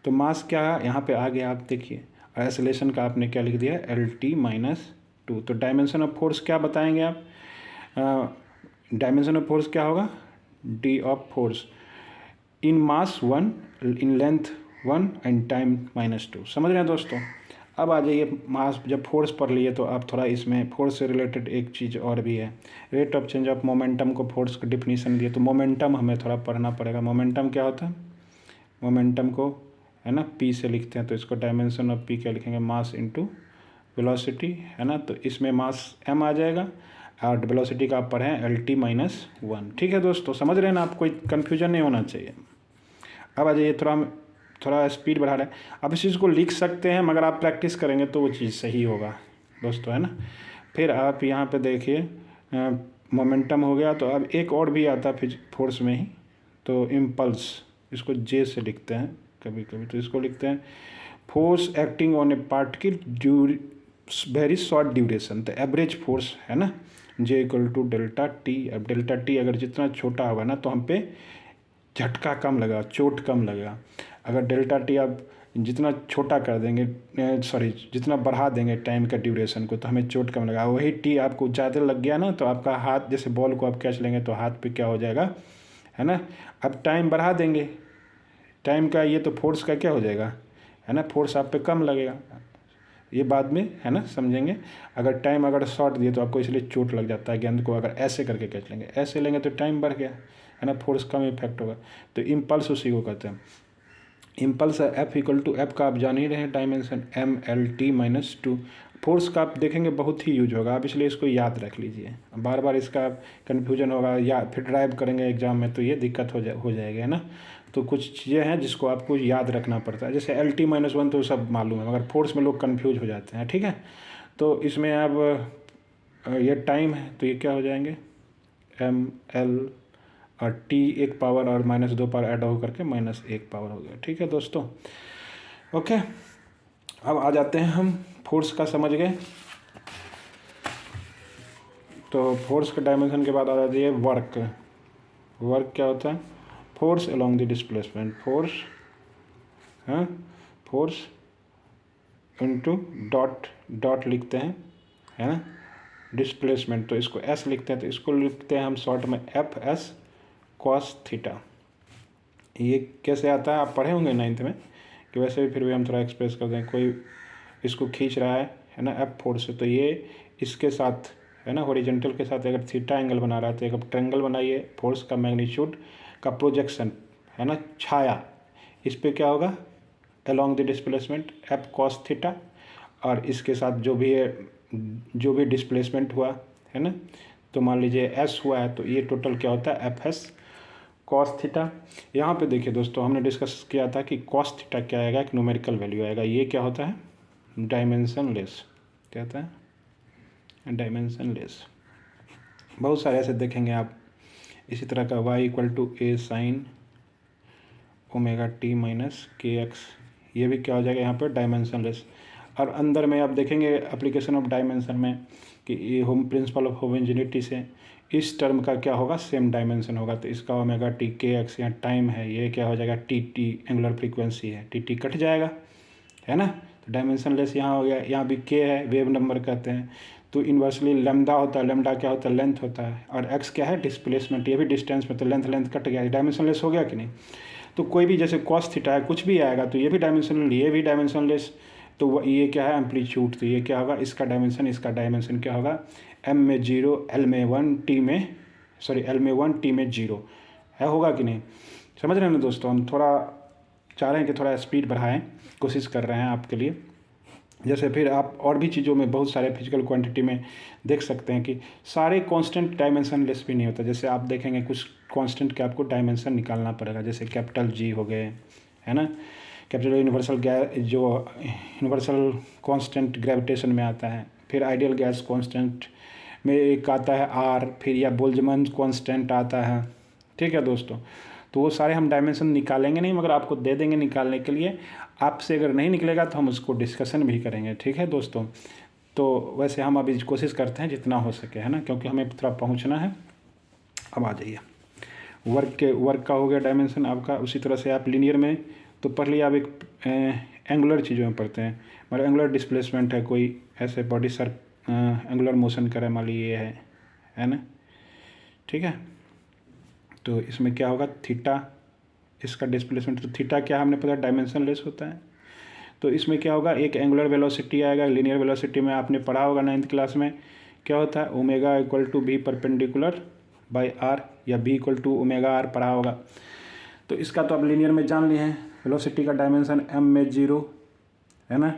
तो मास क्या है यहाँ पे आ गया, आप देखिए, और एक्सेलरेशन का आपने क्या लिख दिया, LT - 2। तो डायमेंशन ऑफ फोर्स क्या बताएंगे आप, डायमेंशन ऑफ फोर्स क्या होगा, D of force in mass 1, in length 1 and time -2। समझ रहे हैं दोस्तों। अब आ जाइए मास, जब फोर्स पढ़ लिए तो आप थोड़ा इसमें फोर्स से रिलेटेड एक चीज़ और भी है, rate of change of momentum को फोर्स का डिफिनीशन दिए, तो मोमेंटम हमें थोड़ा पढ़ना पड़ेगा। मोमेंटम क्या होता है? मोमेंटम को है ना पी से लिखते हैं, तो इसको डायमेंशन ऑफ पी क्या लिखेंगे? मास इनटू वेलोसिटी, है ना। तो इसमें मास m आ जाएगा और वेलोसिटी का आप पढ़ें LT-1। ठीक है दोस्तों, समझ रहे हैं ना आप? कोई कन्फ्यूजन नहीं होना चाहिए। अब आ जाइए, थोड़ा स्पीड बढ़ा रहे हैं। आप इस चीज़ को लिख सकते हैं, मगर आप प्रैक्टिस करेंगे तो वो चीज़ सही होगा दोस्तों, है ना। फिर आप यहाँ पे देखिए मोमेंटम हो गया, तो अब एक और भी आता है फोर्स में ही, तो इम्पल्स, इसको जे से लिखते हैं कभी कभी, तो इसको लिखते हैं force acting on A particle very short duration. तो एवरेज फोर्स है ना, J equal to delta T. अब डेल्टा टी अगर जितना छोटा होगा ना तो हम पे झटका कम लगेगा, चोट कम लगेगा। अगर डेल्टा टी आप जितना छोटा कर देंगे, जितना बढ़ा देंगे टाइम का ड्यूरेशन को, तो हमें चोट कम लगेगा। वही टी आपको ज़्यादा लग गया ना, तो आपका हाथ, जैसे बॉल को आप कैच लेंगे तो हाथ पे क्या हो जाएगा, है ना। अब टाइम बढ़ा देंगे, टाइम का ये तो फोर्स का क्या हो जाएगा, है ना, फोर्स आप पे कम लगेगा। ये बाद में है ना समझेंगे। अगर टाइम अगर शॉर्ट दिए तो आपको इसलिए चोट लग जाता है। गेंद को अगर ऐसे करके कैच लेंगे, ऐसे लेंगे तो टाइम बढ़ गया, है ना, फोर्स कम इफेक्ट होगा। तो इम्पल्स उसी को कहते हैं। Impulse F equal to F का आप जान ही रहे हैं डायमेंशन MLT-2। फोर्स का आप देखेंगे बहुत ही यूज होगा, आप इसलिए इसको याद रख लीजिए। बार बार इसका कन्फ्यूजन होगा या फिर ड्राइव करेंगे एग्जाम में तो ये दिक्कत हो जाएगी, है ना। तो कुछ चीज़ें हैं जिसको आपको याद रखना पड़ता है, जैसे LT-1 तो सब मालूम है, मगर फोर्स में लोग कन्फ्यूज हो जाते हैं। ठीक है, तो इसमें अब ये टाइम है तो ये क्या हो जाएंगे, ML और T एक पावर और -2 पावर ऐड हो करके -1 पावर हो गया। ठीक है दोस्तों, ओके। अब आ जाते हैं हम फोर्स का, समझ गए। तो फोर्स के डायमेंशन के बाद आ जाती है वर्क। वर्क क्या होता है? Force along the displacement, force into dot लिखते हैं, है ना, डिस्प्लेसमेंट, तो इसको S लिखते हैं, तो इसको लिखते हैं हम शॉर्ट में FS cos थीटा। ये कैसे आता है आप पढ़े होंगे 9th में, कि वैसे भी फिर भी हम थोड़ा एक्सप्रेस कर दें। कोई इसको खींच रहा है ना, F फोर्स से, तो ये इसके साथ है ना, हॉरिजेंटल के साथ अगर थीटा एंगल बना रहा है तो एक ट्रायंगल बनाइए, फोर्स का मैग्नीट्यूड का प्रोजेक्शन, है ना, छाया, इस पे क्या होगा, along the displacement F cos theta, और इसके साथ जो भी डिस्प्लेसमेंट हुआ है ना, तो मान लीजिए S हुआ है, तो ये टोटल क्या होता है, FS cos थीटा। यहाँ पे देखिए दोस्तों, हमने डिस्कस किया था कि cos थीटा क्या आएगा, एक न्यूमेरिकल वैल्यू आएगा। ये क्या होता है, डायमेंशन लेस, क्या होता है, डायमेंशन लेस। बहुत सारे ऐसे देखेंगे आप। इसी तरह का y equal to A sine ωt-kx, ये भी क्या हो जाएगा यहाँ पे, डायमेंशन लेस। और अंदर में आप देखेंगे एप्लीकेशन ऑफ डायमेंशन में कि ये होम प्रिंसिपल ऑफ होमोजेनिटी से इस टर्म का क्या होगा, सेम डायमेंशन होगा। तो इसका ωt-kx यहाँ टाइम है, ये क्या हो जाएगा, टी एंगुलर फ्रीक्वेंसी है, टी कट जाएगा, है ना। तो डायमेंशन लेस यहाँ हो गया। यहाँ भी k है, वेव नंबर कहते हैं। तो इन्वर्सली लैम्डा होता है, लैम्डा क्या होता है, लेंथ होता है, और x क्या है, डिस्प्लेसमेंट, ये भी डिस्टेंस में, तो लेंथ कट गया, डायमेंशन लेस हो गया कि नहीं। तो कोई भी जैसे cos थीटा है, कुछ भी आएगा तो ये भी डायमेंशन लेस। तो ये क्या है, एम्पलीट्यूड, तो ये क्या होगा, इसका डायमेंशन क्या होगा, m में 0, L में 1, L में 1, T में 0 है, होगा कि नहीं। समझ रहे हैं ना दोस्तों। हम थोड़ा चाह रहे हैं कि थोड़ा स्पीड बढ़ाएं, कोशिश कर रहे हैं आपके लिए। जैसे फिर आप और भी चीज़ों में, बहुत सारे फिजिकल क्वांटिटी में देख सकते हैं कि सारे कांस्टेंट डायमेंशन लेस भी नहीं होता। जैसे आप देखेंगे कुछ कांस्टेंट के आपको डायमेंशन निकालना पड़ेगा, जैसे कैपिटल G हो गए, है ना, कैपिटल यूनिवर्सल कांस्टेंट ग्रेविटेशन में आता है। फिर आइडियल गैस कांस्टेंट में एक आता है R, फिर या बोल्जमैन कांस्टेंट आता है। ठीक है दोस्तों, तो वो सारे हम डायमेंशन निकालेंगे नहीं, मगर आपको दे देंगे निकालने के लिए। आपसे अगर नहीं निकलेगा तो हम उसको डिस्कशन भी करेंगे। ठीक है दोस्तों, तो वैसे हम अभी कोशिश करते हैं जितना हो सके, है ना, क्योंकि हमें थोड़ा पहुंचना है। अब आ जाइए, वर्क का हो गया डायमेंशन आपका। उसी तरह से आप लीनियर में तो पढ़ लिया, आप एक एंगुलर चीज़ों में पढ़ते हैं, मतलब एंगुलर डिस्प्लेसमेंट है, कोई ऐसे बॉडी एंगुलर मोशन करे, मान लीजिए ये है ना, ठीक है। तो इसमें क्या होगा, थीटा इसका डिस्प्लेसमेंट, तो थीटा क्या हमने पता डायमेंशन लेस होता है। तो इसमें क्या होगा, एक एंगुलर वेलोसिटी आएगा, लीनियर वेलोसिटी में आपने पढ़ा होगा 9th क्लास में, क्या होता है omega equal to B perpendicular by R, या B equal to omega R पढ़ा होगा। तो इसका तो आप लीनियर में जान लिए हैं, वेलोसिटी का डायमेंशन एम में 0 है ना,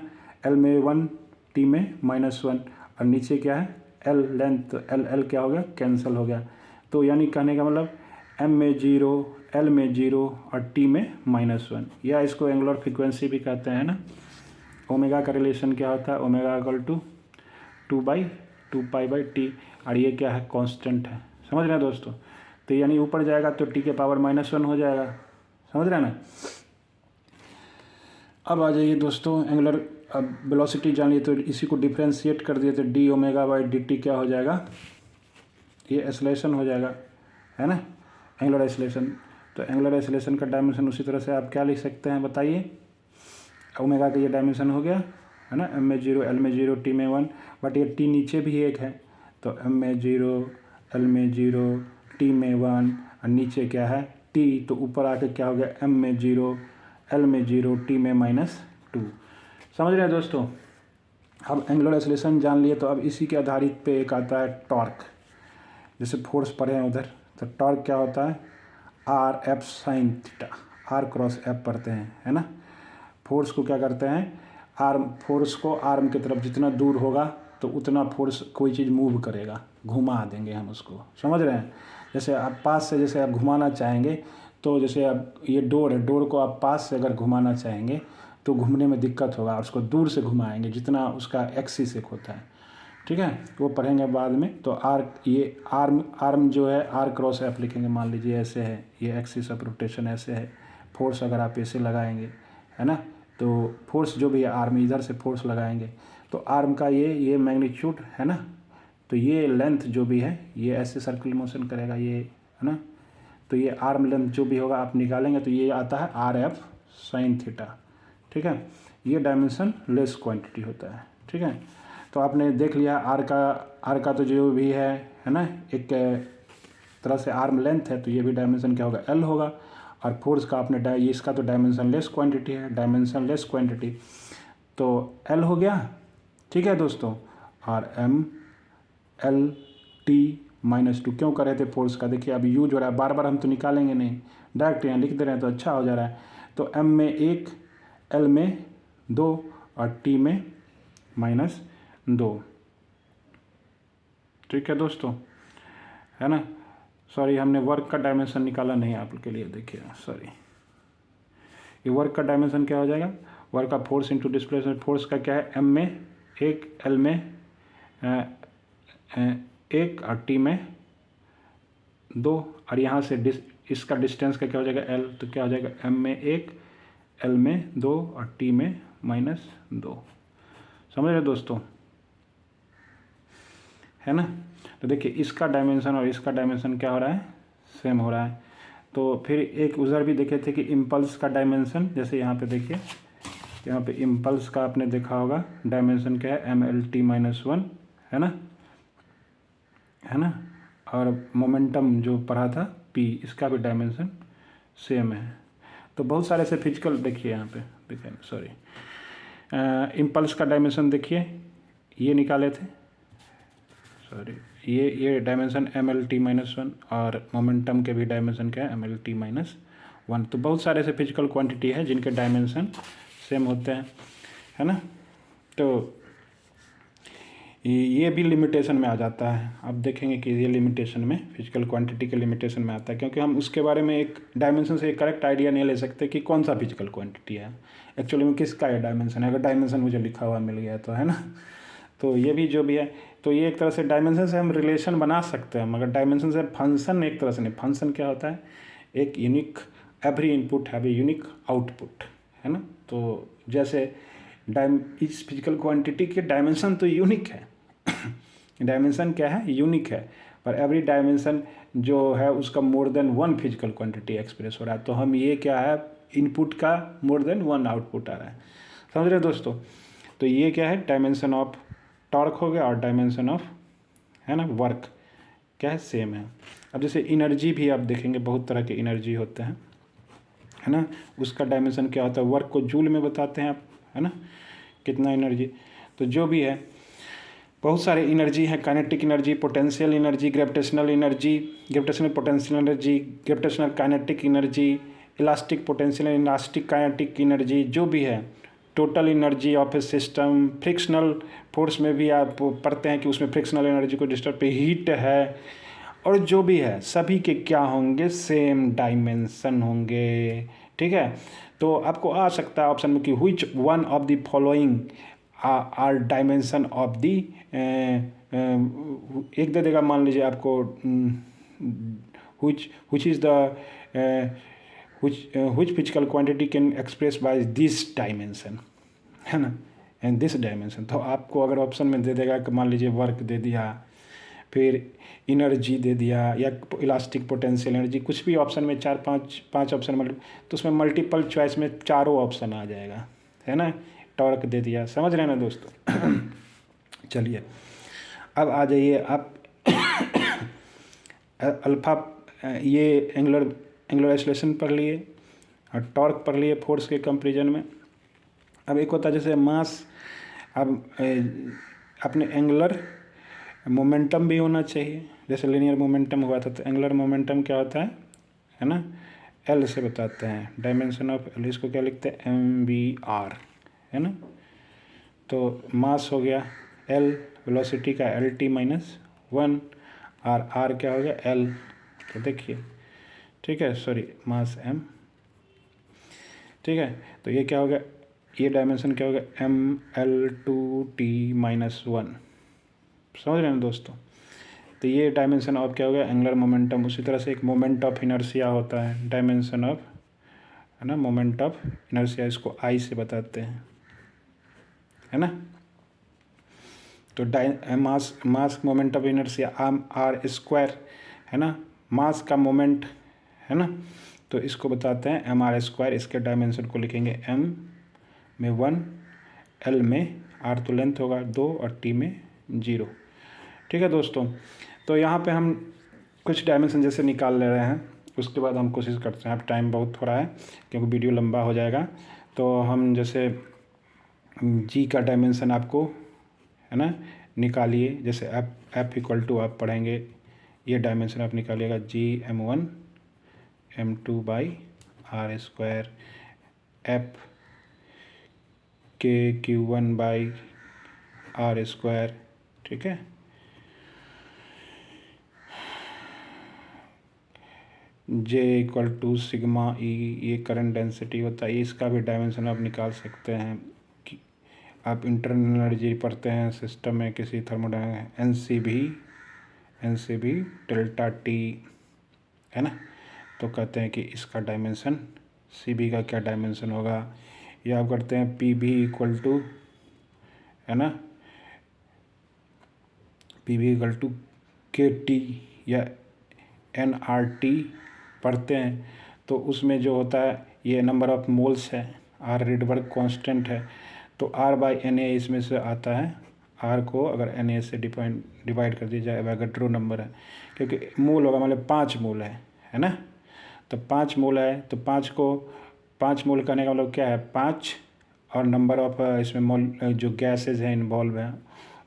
एल में 1, टी में -1, और नीचे क्या है एल लेंथ, तो एल एल क्या हो गया कैंसिल हो गया। तो यानी कहने का मतलब एम में 0, एल में 0 और टी में -1, या इसको एंगुलर फ्रीक्वेंसी भी कहते हैं ना। ओमेगा का रिलेशन क्या होता है, ओमेगा इक्वल टू 2/2 और ये क्या है कांस्टेंट है, समझ रहे हैं दोस्तों। तो यानी ऊपर जाएगा तो टी के पावर -1 हो जाएगा, समझ रहे हैं ना। अब आ जाइए दोस्तों, एंगुलर अब वेलोसिटी जान लिए तो इसी को डिफ्रेंशिएट कर दिए तो D omega by D T क्या हो जाएगा, ये एसलेशन हो जाएगा, है ना, एंगुलर एसलेशन। तो एंगुलर एसलेशन का डायमेंशन उसी तरह से आप क्या लिख सकते हैं बताइए, ओमेगा का ये डायमेंशन हो गया है ना, एम में 0, एल में 0, टी में 1, बट ये टी नीचे भी एक है, तो एम में 0, एल में 0, टी में 1 और नीचे क्या है टी, तो ऊपर आके क्या हो गया एम में 0, एल में 0, टी में -2, समझ रहे हैं दोस्तों। अब एंगुलर एक्सेलरेशन जान लिए तो अब इसी के आधारित पे एक आता है टॉर्क, जैसे फोर्स पढ़े हैं उधर, तो टॉर्क क्या होता है R F sine theta, R cross F पढ़ते हैं है ना। फोर्स को क्या करते हैं, आर्म, फोर्स को आर्म की तरफ जितना दूर होगा तो उतना फोर्स कोई चीज़ मूव करेगा, घुमा देंगे हम उसको, समझ रहे हैं। जैसे आप पास से जैसे आप घुमाना चाहेंगे, तो जैसे आप ये डोर है, डोर को आप पास से अगर घुमाना चाहेंगे तो घूमने में दिक्कत होगा, उसको दूर से घुमाएंगे जितना उसका एक्सिस एक होता है, ठीक है, वो पढ़ेंगे बाद में। तो आर, ये आर्म जो है आर क्रॉस एफ लिखेंगे, मान लीजिए ऐसे है, ये एक्सिस ऑफ रोटेशन ऐसे है, फोर्स अगर आप ऐसे लगाएंगे है ना, तो फोर्स जो भी है आर्म इधर से फोर्स लगाएंगे, तो आर्म का ये मैग्नीट्यूड है ना, तो ये लेंथ जो भी है ये ऐसे सर्कुलर मोशन करेगा ये है ना, तो ये आर्म लेंथ जो भी होगा आप निकालेंगे तो ये आता है आर एफ साइन थीटा, ठीक है। ये डायमेंशन लेस क्वांटिटी होता है, ठीक है। तो आपने देख लिया आर का तो जो भी है ना, एक तरह से आर्म लेंथ है, तो ये भी डायमेंशन क्या होगा एल होगा। और फोर्स का आपने इसका तो डायमेंशन लेस क्वांटिटी है, डायमेंशन लेस क्वांटिटी तो एल हो गया, ठीक है दोस्तों। और एम एल टी -2 क्यों कर रहे थे फोर्स का, देखिए अभी यूज हो रहा है, बार बार हम तो निकालेंगे नहीं, डायरेक्ट यहाँ लिख दे रहे हैं तो अच्छा हो जा रहा है। तो एम में 1, एल में 2 और टी में -2, ठीक है दोस्तों, है ना। सॉरी हमने वर्क का डायमेंशन निकाला नहीं आपके लिए, देखिए सॉरी, ये वर्क का डायमेंशन क्या हो जाएगा, वर्क का फोर्स इंटू डिस्प्लेसमेंट, फोर्स का क्या है एम में 1, एल में 1 और टी में 2, और यहाँ से इसका डिस्टेंस का क्या हो जाएगा एल, तो क्या हो जाएगा एम में 1, एल में 2 और टी में -2, समझ रहे दोस्तों, है ना। तो देखिए इसका डायमेंशन और इसका डायमेंशन क्या हो रहा है सेम हो रहा है। तो फिर एक उधर भी देखे थे कि इम्पल्स का डायमेंशन, जैसे यहाँ पे देखिए, यहाँ पे इम्पल्स का आपने देखा होगा डायमेंशन क्या है MLT -1 है ना। और मोमेंटम जो पढ़ा था P, इसका भी डायमेंशन सेम है। तो बहुत सारे से फिजिकल देखिए, यहाँ पे देखिए सॉरी, इम्पल्स का डायमेंशन देखिए ये निकाले थे, सॉरी ये डायमेंशन MLT -1 और मोमेंटम के भी डायमेंशन क्या है MLT -1। तो बहुत सारे से फिजिकल क्वांटिटी है जिनके डायमेंशन सेम होते हैं, है ना। तो ये भी लिमिटेशन में आ जाता है, आप देखेंगे कि ये लिमिटेशन में फिजिकल क्वांटिटी के लिमिटेशन में आता है, क्योंकि हम उसके बारे में एक डायमेंशन से एक करेक्ट आइडिया नहीं ले सकते कि कौन सा फिजिकल क्वांटिटी है एक्चुअली में, किसका ये डायमेंशन है। अगर डायमेंशन मुझे लिखा हुआ मिल गया तो, है ना। तो ये भी जो भी है, तो ये एक तरह से डायमेंशन से हम रिलेशन बना सकते हैं, मगर डायमेंशन से फंक्शन एक तरह से नहीं। फंक्शन क्या होता है, एक unique, every input have a unique output, है ना। तो जैसे इस फिजिकल क्वांटिटी के डायमेंशन तो यूनिक है डायमेंशन क्या है यूनिक है, पर एवरी डायमेंशन जो है उसका more than 1 physical quantity express हो रहा है। तो हम ये क्या है, इनपुट का मोर देन 1 आउटपुट आ रहा है, समझ रहे दोस्तों। तो ये क्या है, डायमेंशन ऑफ टॉर्क हो गया, और डायमेंशन ऑफ, है ना, वर्क क्या है सेम है। अब जैसे एनर्जी भी आप देखेंगे, बहुत तरह के एनर्जी होते हैं, है ना। उसका डायमेंशन क्या होता है, वर्क को जूल में बताते हैं आप, है ना, कितना एनर्जी। तो जो भी है, बहुत सारे एनर्जी है, kinetic energy, potential energy, gravitational energy, gravitational potential energy, gravitational kinetic energy, elastic potential, elastic kinetic energy, जो भी है, total energy of A system, frictional force में भी आप पढ़ते हैं कि उसमें फ्रिक्शनल एनर्जी को डिस्टर्ब पे, हीट है, और जो भी है सभी के क्या होंगे, सेम डायमेंशन होंगे, ठीक है। तो आपको आ सकता है ऑप्शन में कि which one of the following are dimension of दी, एक दे देगा, मान लीजिए आपको which is the which physical quantity can express by this dimension, है ना, एंड दिस डायमेंशन। तो आपको अगर ऑप्शन में दे देगा कि मान लीजिए वर्क दे दिया, फिर एनर्जी दे दिया, या इलास्टिक पोटेंशियल एनर्जी, कुछ भी ऑप्शन में चार पाँच ऑप्शन मतलब, तो उसमें मल्टीपल चॉइस में चारों ऑप्शन आ जाएगा, है ना। टॉर्क दे दिया, समझ रहे हैं ना दोस्तों। चलिए अब आ जाइए आप अल्फा, ये एंगुलर एक्सेलरेशन पढ़ लिए और टॉर्क पढ़ लिए फोर्स के कंपेरिजन में। अब एक होता है जैसे मास, अब अपने एंगुलर मोमेंटम भी होना चाहिए, जैसे लीनियर मोमेंटम हुआ था, तो एंगुलर मोमेंटम क्या होता है ना, एल से बताते हैं, डायमेंशन ऑफ एल, इसको क्या लिखते हैं, mvr, है ना। तो मास हो गया एल, वेलोसिटी का lt -1, और आर क्या हो गया एल, तो देखिए, ठीक है, सॉरी मास m, ठीक है। तो ये क्या हो गया, ये डायमेंशन क्या हो गया, ml2t-1, समझ रहे हैं दोस्तों। तो ये डायमेंशन ऑफ क्या हो गया, एंगुलर मोमेंटम। उसी तरह से एक मोमेंट ऑफ इनर्शिया होता है, डायमेंशन ऑफ, है ना, मोमेंट ऑफ इनर्शिया, इसको आई से बताते हैं, है ना। तो mass moment of inertia R square, है ना, मास का मोमेंट, है ना, तो इसको बताते हैं एम आर स्क्वायर। इसके डायमेंशन को लिखेंगे m में 1, l में, r तो लेंथ होगा 2 और t में 0, ठीक है दोस्तों। तो यहाँ पे हम कुछ डायमेंशन जैसे निकाल ले रहे हैं, उसके बाद हम कोशिश करते हैं, अब टाइम बहुत हो रहा है क्योंकि वीडियो लंबा हो जाएगा। तो हम जैसे g का डायमेंशन आपको, है ना, निकालिए, जैसे f इक्वल टू आप पढ़ेंगे, ये डायमेंशन आप निकालिएगा, g m1 m2/r², f k/r², ठीक है। J equal to sigma E, ये करंट डेंसिटी होता है, इसका भी डायमेंशन आप निकाल सकते हैं। कि आप इंटरनल एनर्जी पढ़ते हैं सिस्टम में किसी थर्मोडायनेमिक्स, एनसीबी डेल्टा टी, है ना। तो कहते हैं कि इसका डायमेंशन सीबी का क्या डायमेंशन होगा, या आप करते हैं पीबी इक्वल टू, है ना, पीबी इक्वल टू के टी या एनआरटी पढ़ते हैं। तो उसमें जो होता है, ये नंबर ऑफ मोल्स है, आर रिडबर्ग कांस्टेंट है, तो R/Na इसमें से आता है, R को अगर Na से डिवाइड कर दिया जाए, एवोगाड्रो नंबर है, क्योंकि मोल होगा, मतलब 5 मोल है ना। तो 5 मोल है, तो 5 मोल करने का मतलब क्या है, 5, और नंबर ऑफ इसमें मोल जो गैसेज हैं इन्वॉल्व हैं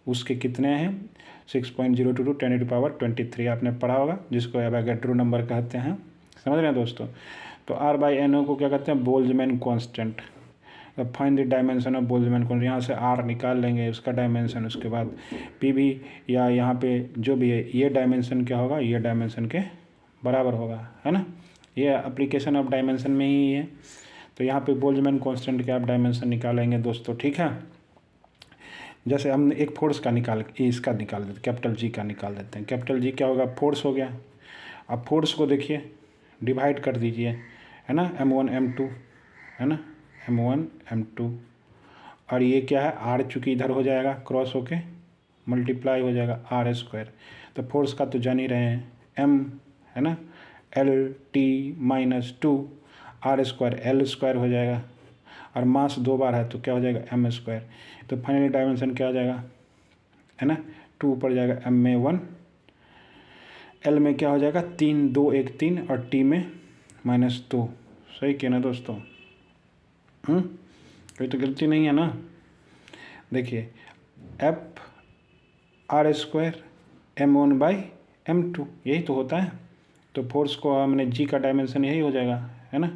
उसके कितने हैं, 6.022 10⁻23 आपने पढ़ा होगा, जिसको एवोगाड्रो नंबर कहते हैं, समझ रहे हैं दोस्तों। तो R/Na को क्या कहते हैं, बोल्ट्जमैन कांस्टेंट। तो find the dimension of Boltzmann constant, यहाँ से R निकाल लेंगे उसका डायमेंशन, उसके बाद PB या यहाँ पे जो भी है, ये डायमेंशन क्या होगा, ये डायमेंशन के बराबर होगा, है ना। ये एप्लीकेशन ऑफ डायमेंशन में ही है। तो यहाँ पे बोल्ट्जमैन कांस्टेंट के आप डायमेंशन निकालेंगे दोस्तों, ठीक है। जैसे हम एक फोर्स का इसका निकाल देते, कैपिटल जी का निकाल देते हैं। कैपिटल जी क्या होगा, फोर्स हो गया। अब फोर्स को देखिए, डिवाइड कर दीजिए, है ना, m1 m2, है ना, m1 m2, और ये क्या है, R चूँकि इधर हो जाएगा क्रॉस होके, मल्टीप्लाई हो जाएगा R²। तो फोर्स का तो जान ही रहे हैं, m, है ना, LT-2 R² L² हो जाएगा, और मास 2 बार है तो क्या हो जाएगा, m²। तो फाइनली डायमेंशन क्या हो जाएगा, है ना, 2 ऊपर जाएगा, m में 1, एल में क्या हो जाएगा 3 2 1 3 और टी में -2। सही किया ना दोस्तों? कोई तो गलती नहीं है ना? देखिए एफ आर स्क्वायर m1/m2 यही तो होता है। तो फोर्स को हमने जी का डायमेंशन यही हो जाएगा, है ना?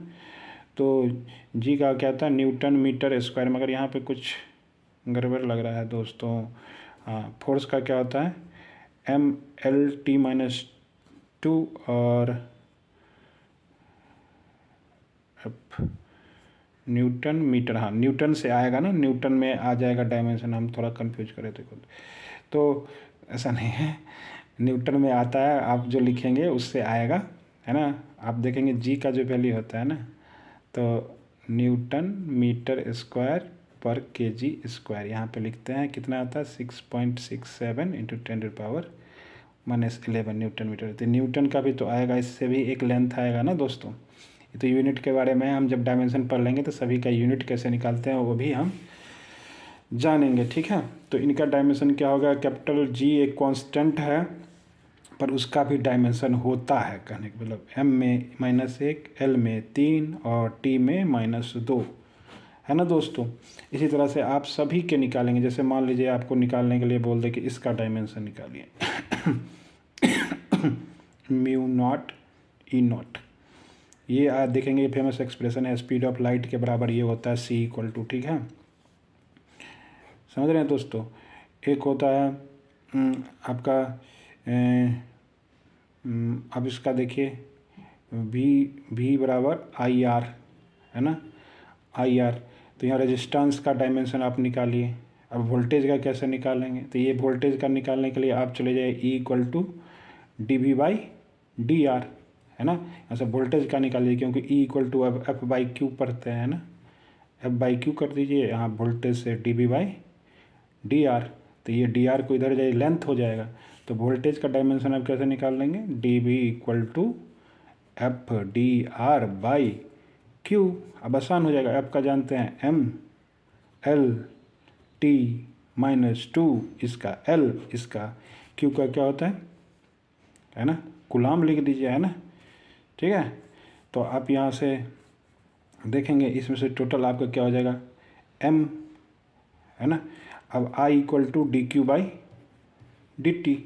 तो जी का क्या था न्यूटन मीटर स्क्वायर, मगर यहाँ पे कुछ गड़बड़ लग रहा है दोस्तों। हाँ, फोर्स का क्या होता है mLT-2 और एफ न्यूटन मीटर। हाँ, न्यूटन से आएगा ना, न्यूटन में आ जाएगा डायमेंशन। हम थोड़ा कंफ्यूज करे थे खुद, तो ऐसा नहीं है, न्यूटन में आता है, आप जो लिखेंगे उससे आएगा, है ना? आप देखेंगे जी का जो वैल्यू होता है ना, तो न्यूटन मीटर स्क्वायर पर केजी स्क्वायर, यहाँ पे लिखते हैं कितना आता है 6.67 इंटू 10⁻⁻11 न्यूटन मीटर। तो न्यूटन का भी तो आएगा, इससे भी एक लेंथ आएगा ना दोस्तों। ये तो यूनिट के बारे में हम जब डायमेंशन पढ़ लेंगे तो सभी का यूनिट कैसे निकालते हैं वो भी हम जानेंगे, ठीक है? तो इनका डायमेंशन क्या होगा, कैपिटल जी एक कांस्टेंट है पर उसका भी डायमेंशन होता है, कहने का मतलब m में -1, l में 3 और t में -2, है ना दोस्तों? इसी तरह से आप सभी के निकालेंगे। जैसे मान लीजिए आपको निकालने के लिए बोल दे कि इसका डायमेंशन निकालिए μ0 E0, ये आप देखेंगे फेमस एक्सप्रेशन है, स्पीड ऑफ लाइट के बराबर ये होता है c, ठीक है? समझ रहे हैं दोस्तों? एक होता है आपका अब इसका देखिए v बराबर IR, है ना? IR, तो यहाँ रेजिस्टेंस का डायमेंशन आप निकालिए। अब वोल्टेज का कैसे निकालेंगे, तो ये वोल्टेज का निकालने के लिए आप चले जाइए E = dV/dR, है ना? यहाँ से वोल्टेज का निकालिए, क्योंकि E = F/Q पढ़ते हैं ना, F/Q कर दीजिए यहाँ वोल्टेज से dV/dR, तो ये dR को इधर जाइए लेंथ हो जाएगा। तो वोल्टेज का डायमेंशन आप कैसे निकाल लेंगे, dV = F/dR/Q। अब आसान हो जाएगा, F का जानते हैं mLT-2, इसका L, इसका Q का क्या होता है ना? कूलाम लिख दीजिए, है ना? ठीक है, तो आप यहाँ से देखेंगे इसमें से टोटल आपका क्या हो जाएगा m, है ना? अब I = dQ/dt,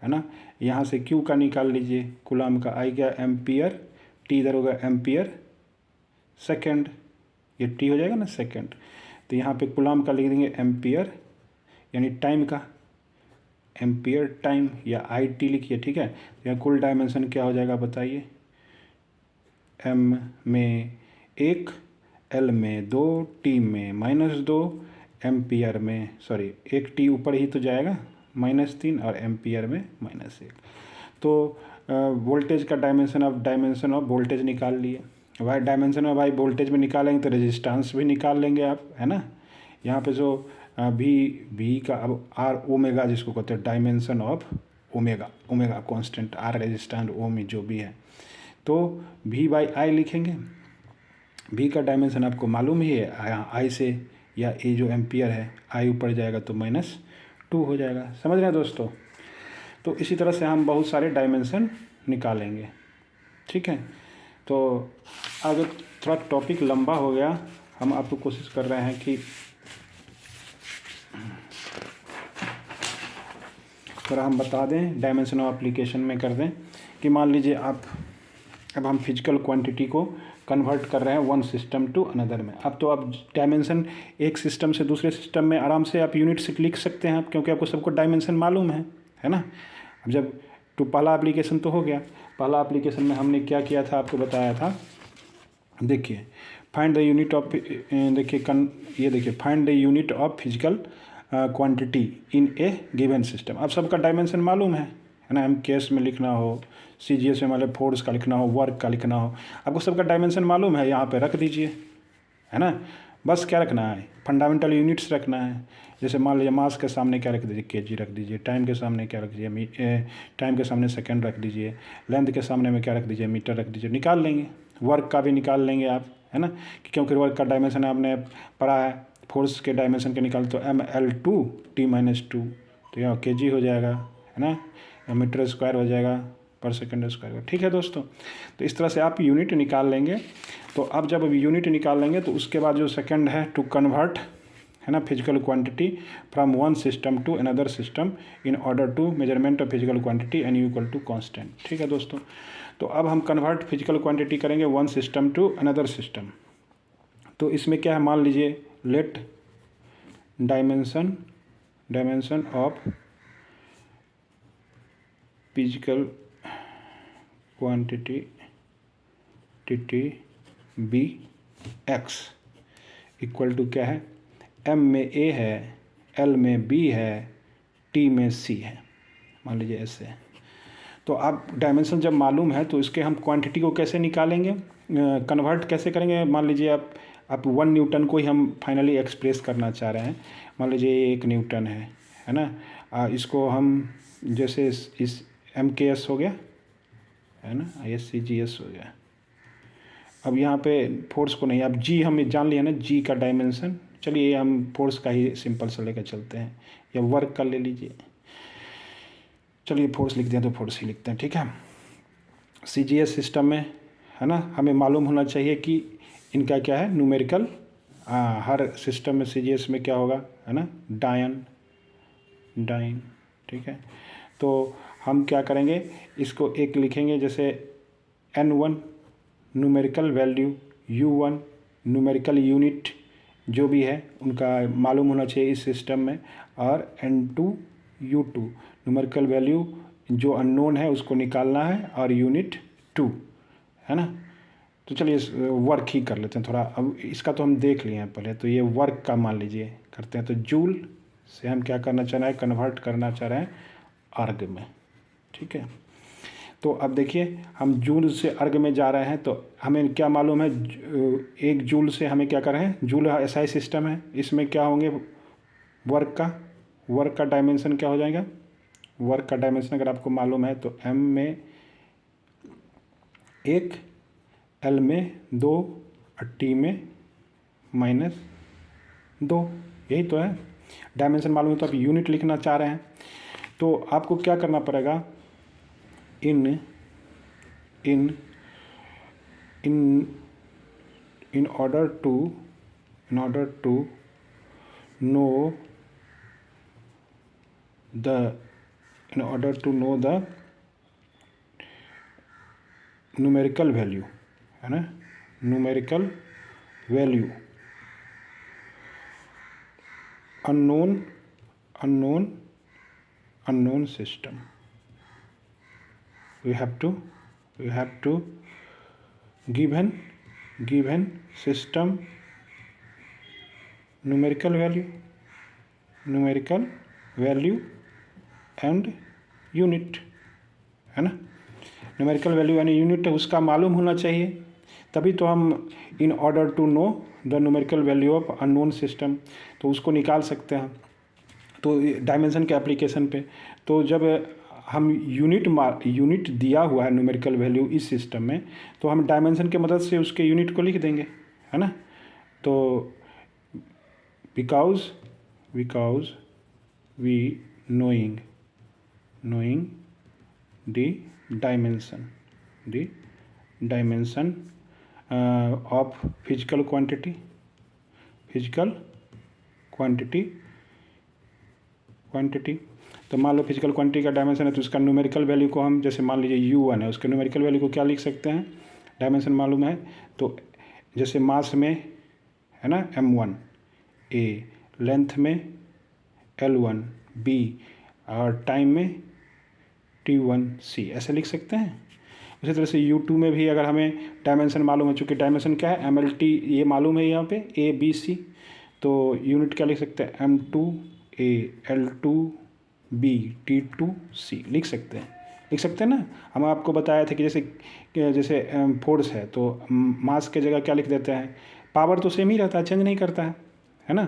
है ना? यहाँ से Q का निकाल लीजिए, कूलाम का। I क्या एम्पियर, T इधर होगा एम्पियर सेकेंड, ये T हो जाएगा ना सेकेंड। तो यहाँ पे कूलाम का लिख देंगे एम्पियर, यानी टाइम का एम्पियर टाइम, या IT लिखिए, ठीक है? तो यहाँ कुल डायमेंशन क्या हो जाएगा बताइए, m में 1, l में 2, t में -2, एम्पियर में एक t ऊपर ही तो जाएगा -3 और एम्पियर में -1। तो वोल्टेज का डायमेंशन ऑफ वोल्टेज निकाल लिए। भाई डायमेंशन में भाई वोल्टेज में निकालेंगे तो रेजिस्टेंस भी निकाल लेंगे आप, है ना? यहाँ पे जो भी का अब R ओमेगा जिसको कहते हैं dimension of omega constant, R resistance, ohm जो भी है, तो V/I लिखेंगे। V का डायमेंशन आपको मालूम ही है, I से या ये जो एम्पियर है I ऊपर जाएगा तो -2 हो जाएगा। समझ रहे हैं दोस्तों? तो इसी तरह से हम बहुत सारे डायमेंशन निकालेंगे, ठीक है? तो अगर थोड़ा टॉपिक लंबा हो गया, हम आपको कोशिश कर रहे हैं कि थोड़ा हम बता दें, डायमेंशन ऑफ एप्लीकेशन में कर दें कि मान लीजिए अब हम फिजिकल क्वांटिटी को कन्वर्ट कर रहे हैं वन सिस्टम टू अनदर में। अब तो आप डायमेंशन एक सिस्टम से दूसरे सिस्टम में आराम से आप यूनिट से लिख सकते हैं आप, क्योंकि आपको सबको डायमेंशन मालूम है ना? अब जब तो पहला एप्लीकेशन तो हो गया। पहला एप्लीकेशन में हमने क्या किया था आपको बताया था, देखिए फाइंड द यूनिट ऑफ, देखिए find the unit of physical quantity in a given system. अब सबका डायमेंशन मालूम है ना? MKS में लिखना हो, CGS में मतलब फोर्स का लिखना हो, वर्क का लिखना हो, आपको सबका डायमेंशन मालूम है, यहाँ पे रख दीजिए, है ना? बस क्या रखना है, फंडामेंटल यूनिट्स रखना है। जैसे मान लीजिए मास के सामने क्या रख दीजिए, kg रख दीजिए, टाइम के सामने क्या रख दीजिए, टाइम के सामने सेकंड रख दीजिए, लेंथ के सामने में क्या रख दीजिए, मीटर रख दीजिए, निकाल लेंगे। वर्क का भी निकाल लेंगे आप, है ना? क्योंकि वर्क का डायमेंशन आपने पढ़ा है, फोर्स के डायमेंशन के निकाल तो mL/T-2, तो यहाँ kg हो जाएगा, है ना? मीटर स्क्वायर हो जाएगा, पर सेकंड स्क्वायर। ठीक है दोस्तों, तो इस तरह से आप यूनिट निकाल लेंगे। तो अब जब यूनिट निकाल लेंगे तो उसके बाद जो सेकंड है टू कन्वर्ट, है ना, physical quantity from one system to another system in order to measurement of physical quantity N U equal to constant. ठीक है दोस्तों, तो अब हम कन्वर्ट फिजिकल क्वांटिटी करेंगे one system to another system. तो इसमें क्या है, मान लीजिए let dimension of physical quantity be X equal to क्या है, एम में ए है, एल में बी है, टी में सी है, मान लीजिए ऐसे। तो आप डायमेंशन जब मालूम है तो इसके हम क्वांटिटी को कैसे निकालेंगे, कन्वर्ट कैसे करेंगे। मान लीजिए आप 1 न्यूटन को ही हम फाइनली एक्सप्रेस करना चाह रहे हैं। मान लीजिए ये 1 न्यूटन है ना, इसको हम जैसे इस MKS हो गया, है ना, ISCGS हो गया। अब यहाँ पे फोर्स को नहीं, अब जी हम जान लिया ना, जी का डायमेंशन। चलिए हम फोर्स का ही सिंपल से लेकर चलते हैं, या वर्क का ले लीजिए। चलिए फोर्स लिख दें तो फोर्स ही लिखते हैं, ठीक है। CGS सिस्टम में, है ना, हमें मालूम होना चाहिए कि इनका क्या है न्यूमेरिकल। हर सिस्टम में CGS में क्या होगा, है ना, डाइन। ठीक है, तो हम क्या करेंगे, इसको एक लिखेंगे जैसे N1 numerical value, U1 numerical unit जो भी है उनका मालूम होना चाहिए इस सिस्टम में, और N2 U2 न्यूमेरिकल वैल्यू जो अननोन है उसको निकालना है, और यूनिट 2, है ना। तो चलिए वर्क ही कर लेते हैं थोड़ा। अब इसका तो हम देख लिए हैं पहले, तो ये वर्क का मान लीजिए करते हैं। तो जूल से हम क्या करना चाह रहे हैं, कन्वर्ट करना चाह रहे हैं अर्ग में। ठीक है, तो अब देखिए हम जूल से अर्ग में जा रहे हैं, तो हमें क्या मालूम है, 1 जूल से हमें क्या कर रहे हैं, जूल SI सिस्टम है, इसमें क्या होंगे वर्क का डायमेंशन क्या हो जाएगा। वर्क का डायमेंशन अगर आपको मालूम है तो M में 1, L में 2 और T में -2, यही तो है। डायमेंशन मालूम है तो आप यूनिट लिखना चाह रहे हैं, तो आपको क्या करना पड़ेगा, in order to know the numerical value, है ना, numerical value unknown system, we have to given system numerical value and unit, है ना। न्यूमेरिकल वैल्यू यानी यूनिट उसका मालूम होना चाहिए, तभी तो हम in order to know the numerical value of unknown system, तो उसको निकाल सकते हैं। तो डायमेंशन के एप्लीकेशन पे, तो जब हम यूनिट दिया हुआ है न्यूमेरिकल वैल्यू इस सिस्टम में, तो हम डायमेंशन के मदद से उसके यूनिट को लिख देंगे, है ना। तो because we knowing the dimension of physical quantity, तो मान लो फिजिकल क्वांटिटी का डायमेंशन है, तो उसका न्यूमेरिकल वैल्यू को हम जैसे मान लीजिए U1 है, उसके न्यूमेरिकल वैल्यू को क्या लिख सकते हैं, डायमेंशन मालूम है तो जैसे मास में, है ना, M1 A, लेंथ में L1 B, और टाइम में T1 C, ऐसे लिख सकते हैं। उसी तरह से U2 में भी अगर हमें डायमेंशन मालूम है, चूँकि डायमेंशन क्या है MLT ये मालूम है यहाँ पे A B C, तो यूनिट क्या लिख सकते हैं, M2 A L2 B T2 C लिख सकते हैं ना। हम आपको बताया था कि जैसे फोर्स है तो मास के जगह क्या लिख देते हैं, पावर तो सेम ही रहता है, चेंज नहीं करता है ना।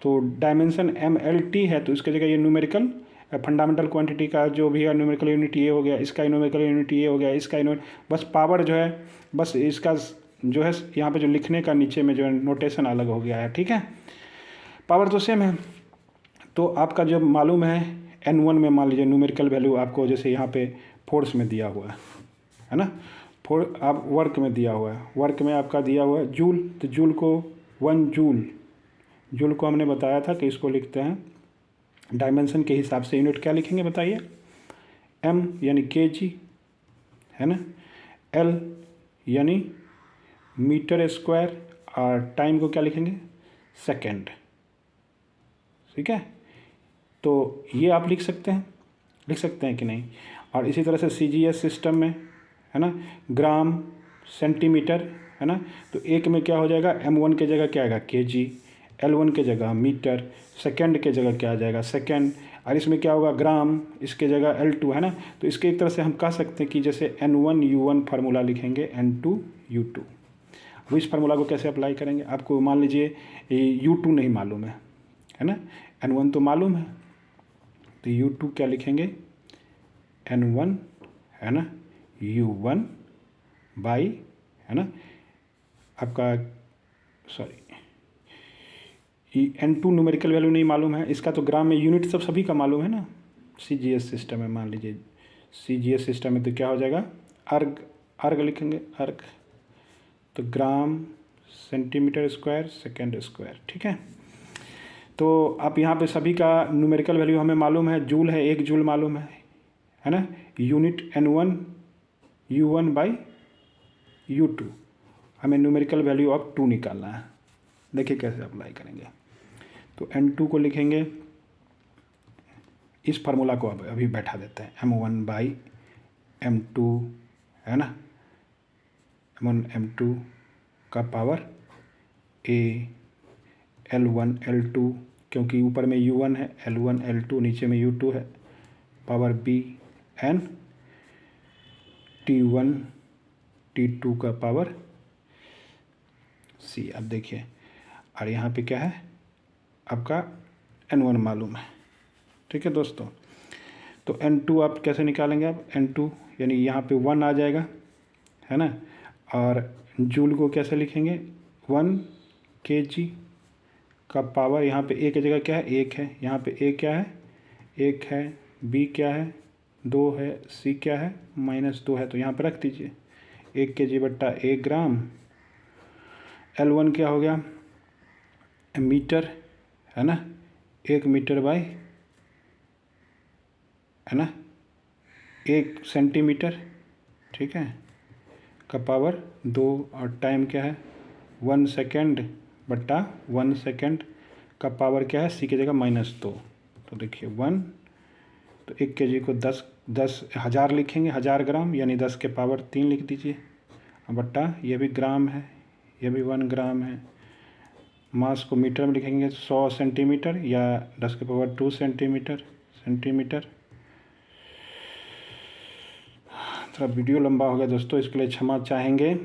तो डायमेंशन MLT है तो इसके जगह ये न्यूमेरिकल फंडामेंटल क्वांटिटी का जो भी है न्यूमेरिकल यूनिट ये हो गया, इसका न्यूमेरिकल यूनिट ये हो गया, इसका यूनिट, बस पावर जो है, बस इसका जो है यहाँ पे जो लिखने का नीचे में जो है नोटेशन अलग हो गया है, ठीक है। पावर तो सेम है। तो आपका जब मालूम है N1 में मान लीजिए न्यूमेरिकल वैल्यू आपको जैसे यहाँ पे फोर्स में दिया हुआ है ना। आप वर्क में दिया हुआ है, वर्क में आपका दिया हुआ है जूल, तो जूल को 1 जूल को हमने बताया था कि इसको लिखते हैं डायमेंशन के हिसाब से। यूनिट क्या लिखेंगे बताइए? m यानी kg है ना, l यानी मीटर स्क्वायर, और टाइम को क्या लिखेंगे? सेकेंड। ठीक है, तो ये आप लिख सकते हैं कि नहीं। और इसी तरह से CGS सिस्टम में है ना, ग्राम सेंटीमीटर है ना, तो एक में क्या हो जाएगा? m1 के जगह क्या आएगा? kg, l1 के जगह मीटर, सेकंड के जगह क्या आ जाएगा? सेकंड, और इसमें क्या होगा? ग्राम, इसके जगह l2 है ना। तो इसके एक तरह से हम कह सकते हैं कि जैसे n1 u1 फार्मूला लिखेंगे n2 u2। अब इस फार्मूला को कैसे अप्लाई करेंगे? आपको मान लीजिए u2 नहीं मालूम है ना, n1 तो मालूम है, तो u2 क्या लिखेंगे? n1 है ना u1 बाई है ना आपका, सॉरी n2 न्यूमेरिकल वैल्यू नहीं मालूम है, इसका तो ग्राम में यूनिट सब सभी का मालूम है ना। CGS सिस्टम में मान लीजिए, CGS सिस्टम में तो क्या हो जाएगा? अर्ग लिखेंगे, अर्ग, तो gram centimetre square second square. ठीक है, तो आप यहाँ पे सभी का न्यूमेरिकल वैल्यू हमें मालूम है, जूल है, 1 जूल मालूम है ना। Unit n1 u1 by u2, हमें न्यूमेरिकल वैल्यू ऑफ 2 निकालना है। देखिए कैसे अप्लाई करेंगे। तो n2 को लिखेंगे, इस फार्मूला को अब अभी बैठा देते हैं, m1 बाई m2 है ना, m1 m2 का पावर a, l1 l2, क्योंकि ऊपर में u1 है, l1 l2, नीचे में u2 है, power b n t1 t2 का पावर c। अब देखिए, और यहाँ पे क्या है? आपका n1 मालूम है। ठीक है दोस्तों, तो n2 आप कैसे निकालेंगे? आप n2 यानी यहाँ पे 1 आ जाएगा है ना, और जूल को कैसे लिखेंगे? 1 kg का पावर, यहाँ पे a की जगह क्या है? 1 है, यहाँ पे a क्या है? 1 है, b क्या है? 2 है, c क्या है? -2 है, तो यहाँ पे रख दीजिए 1 kg बट्टा 1 ग्राम। l1 क्या हो गया? मीटर है ना, 1 मीटर बाई है ना 1 सेंटीमीटर, ठीक है, का पावर 2, और टाइम क्या है? 1 सेकेंड बट्टा 1 सेकेंड का पावर क्या है? c की जगह -2। तो देखिए 1, तो 1 kg को 10 हज़ार लिखेंगे, 1000 ग्राम, यानी 10 के पावर 3 लिख दीजिए, बट्टा ये भी ग्राम है, ये भी 1 ग्राम है। मास को मीटर में लिखेंगे 100 सेंटीमीटर, या 10 के पावर 2 सेंटीमीटर। थोड़ा वीडियो लंबा हो गया दोस्तों, इसके लिए क्षमा चाहेंगे।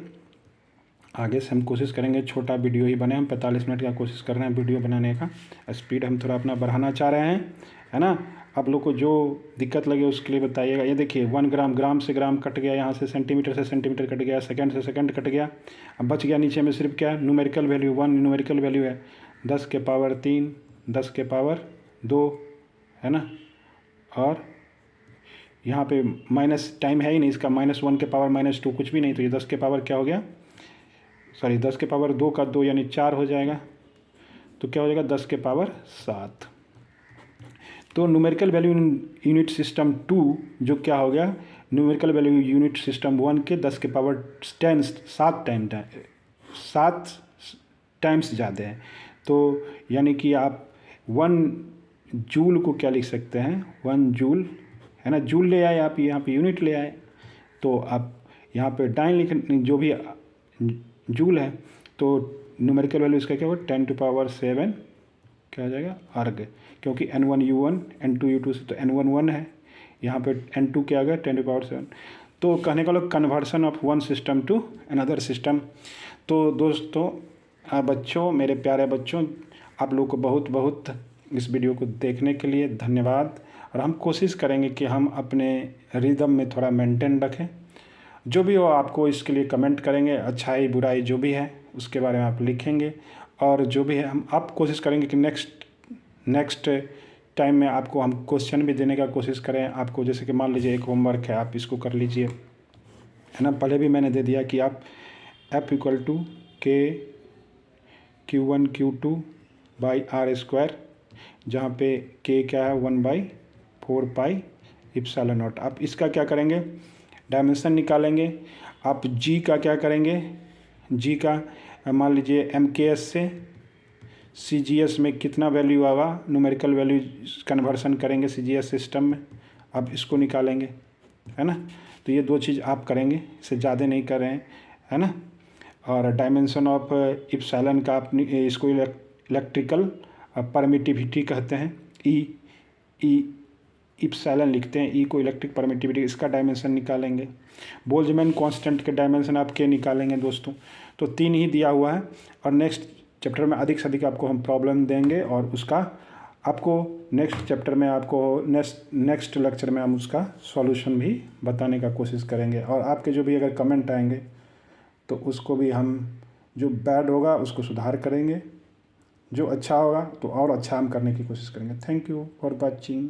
आगे से हम कोशिश करेंगे छोटा वीडियो ही बने, हम 45 मिनट का कोशिश कर रहे हैं वीडियो बनाने का। स्पीड हम थोड़ा अपना बढ़ाना चाह रहे हैं है ना। आप लोग को जो दिक्कत लगे उसके लिए बताइएगा। ये देखिए 1 ग्राम, ग्राम से ग्राम कट गया, यहाँ से सेंटीमीटर से सेंटीमीटर कट गया, सेकंड से सेकंड कट गया। अब बच गया नीचे में सिर्फ क्या? न्यूमेरिकल वैल्यू 1 न्यूमेरिकल वैल्यू है, 10 के पावर 3, 10 के पावर 2 है ना, और यहाँ पे माइनस टाइम है ही नहीं इसका, -1 के पावर -2 कुछ भी नहीं, तो ये 10 के पावर क्या हो गया? सॉरी 10 के पावर 2 का 2 यानी 4 हो जाएगा, तो क्या हो जाएगा? 10 के पावर 7। तो न्यूमेरिकल वैल्यू यूनिट सिस्टम 2 जो क्या हो गया? न्यूमेरिकल वैल्यू यूनिट सिस्टम 1 के 10 के पावर 7 टाइम्स ज़्यादा है। तो यानी कि आप 1 जूल को क्या लिख सकते हैं? 1 जूल है ना, जूल ले आए आप, यहाँ पे यूनिट ले आए, तो आप यहाँ पे डाइन लिख, जो भी जूल है, तो न्यूमेरिकल वैल्यू इसका क्या होगा? 10⁻7 क्या हो जाएगा? अर्ग, क्योंकि n1 u1 n2 u2 से तो n1 1 है, यहाँ पे n2 क्या आ गया? 10⁻7। तो कहने का लोग conversion of one system to another system. तो दोस्तों, बच्चों, मेरे प्यारे बच्चों, आप लोग को बहुत बहुत इस वीडियो को देखने के लिए धन्यवाद। और हम कोशिश करेंगे कि हम अपने रिदम में थोड़ा मेंटेन रखें। जो भी हो आपको इसके लिए कमेंट करेंगे, अच्छाई बुराई जो भी है उसके बारे में आप लिखेंगे, और जो भी है हम आप कोशिश करेंगे कि नेक्स्ट टाइम में आपको हम क्वेश्चन भी देने का कोशिश करें आपको। जैसे कि मान लीजिए एक होमवर्क है, आप इसको कर लीजिए, है ना। पहले भी मैंने दे दिया कि आप F इक्वल टू के Q1 Q2 by are square, जहाँ पे K क्या है 1/4 पाई इप्सिलॉन नॉट। आप इसका क्या करेंगे, डायमेंशन निकालेंगे। आप G का क्या करेंगे, G का मान लीजिए MKS से CGS में कितना वैल्यू आवा, न्यूमेरिकल वैल्यू कन्वर्सन करेंगे CGS सिस्टम में, आप इसको निकालेंगे, है ना। तो ये 2 चीज़ आप करेंगे, इससे ज़्यादा नहीं कर रहे हैं, है ना। और डायमेंशन ऑफ इप्सिलॉन का अपनी इसको इलेक्ट्रिकल परमिटिविटी कहते हैं, ई इप्सिलॉन लिखते हैं, ई को इलेक्ट्रिक परमिटिविटी, इसका डायमेंशन निकालेंगे। बोल्ट्जमैन कांस्टेंट के डायमेंशन आप के निकालेंगे दोस्तों। तो 3 ही दिया हुआ है, और नेक्स्ट चैप्टर में अधिक से अधिक आपको हम प्रॉब्लम देंगे, और उसका आपको नेक्स्ट चैप्टर में आपको नेक्स्ट लेक्चर में हम उसका सॉल्यूशन भी बताने का कोशिश करेंगे। और आपके जो भी अगर कमेंट आएंगे तो उसको भी हम, जो बैड होगा उसको सुधार करेंगे, जो अच्छा होगा तो और अच्छा हम करने की कोशिश करेंगे। Thank you for watching.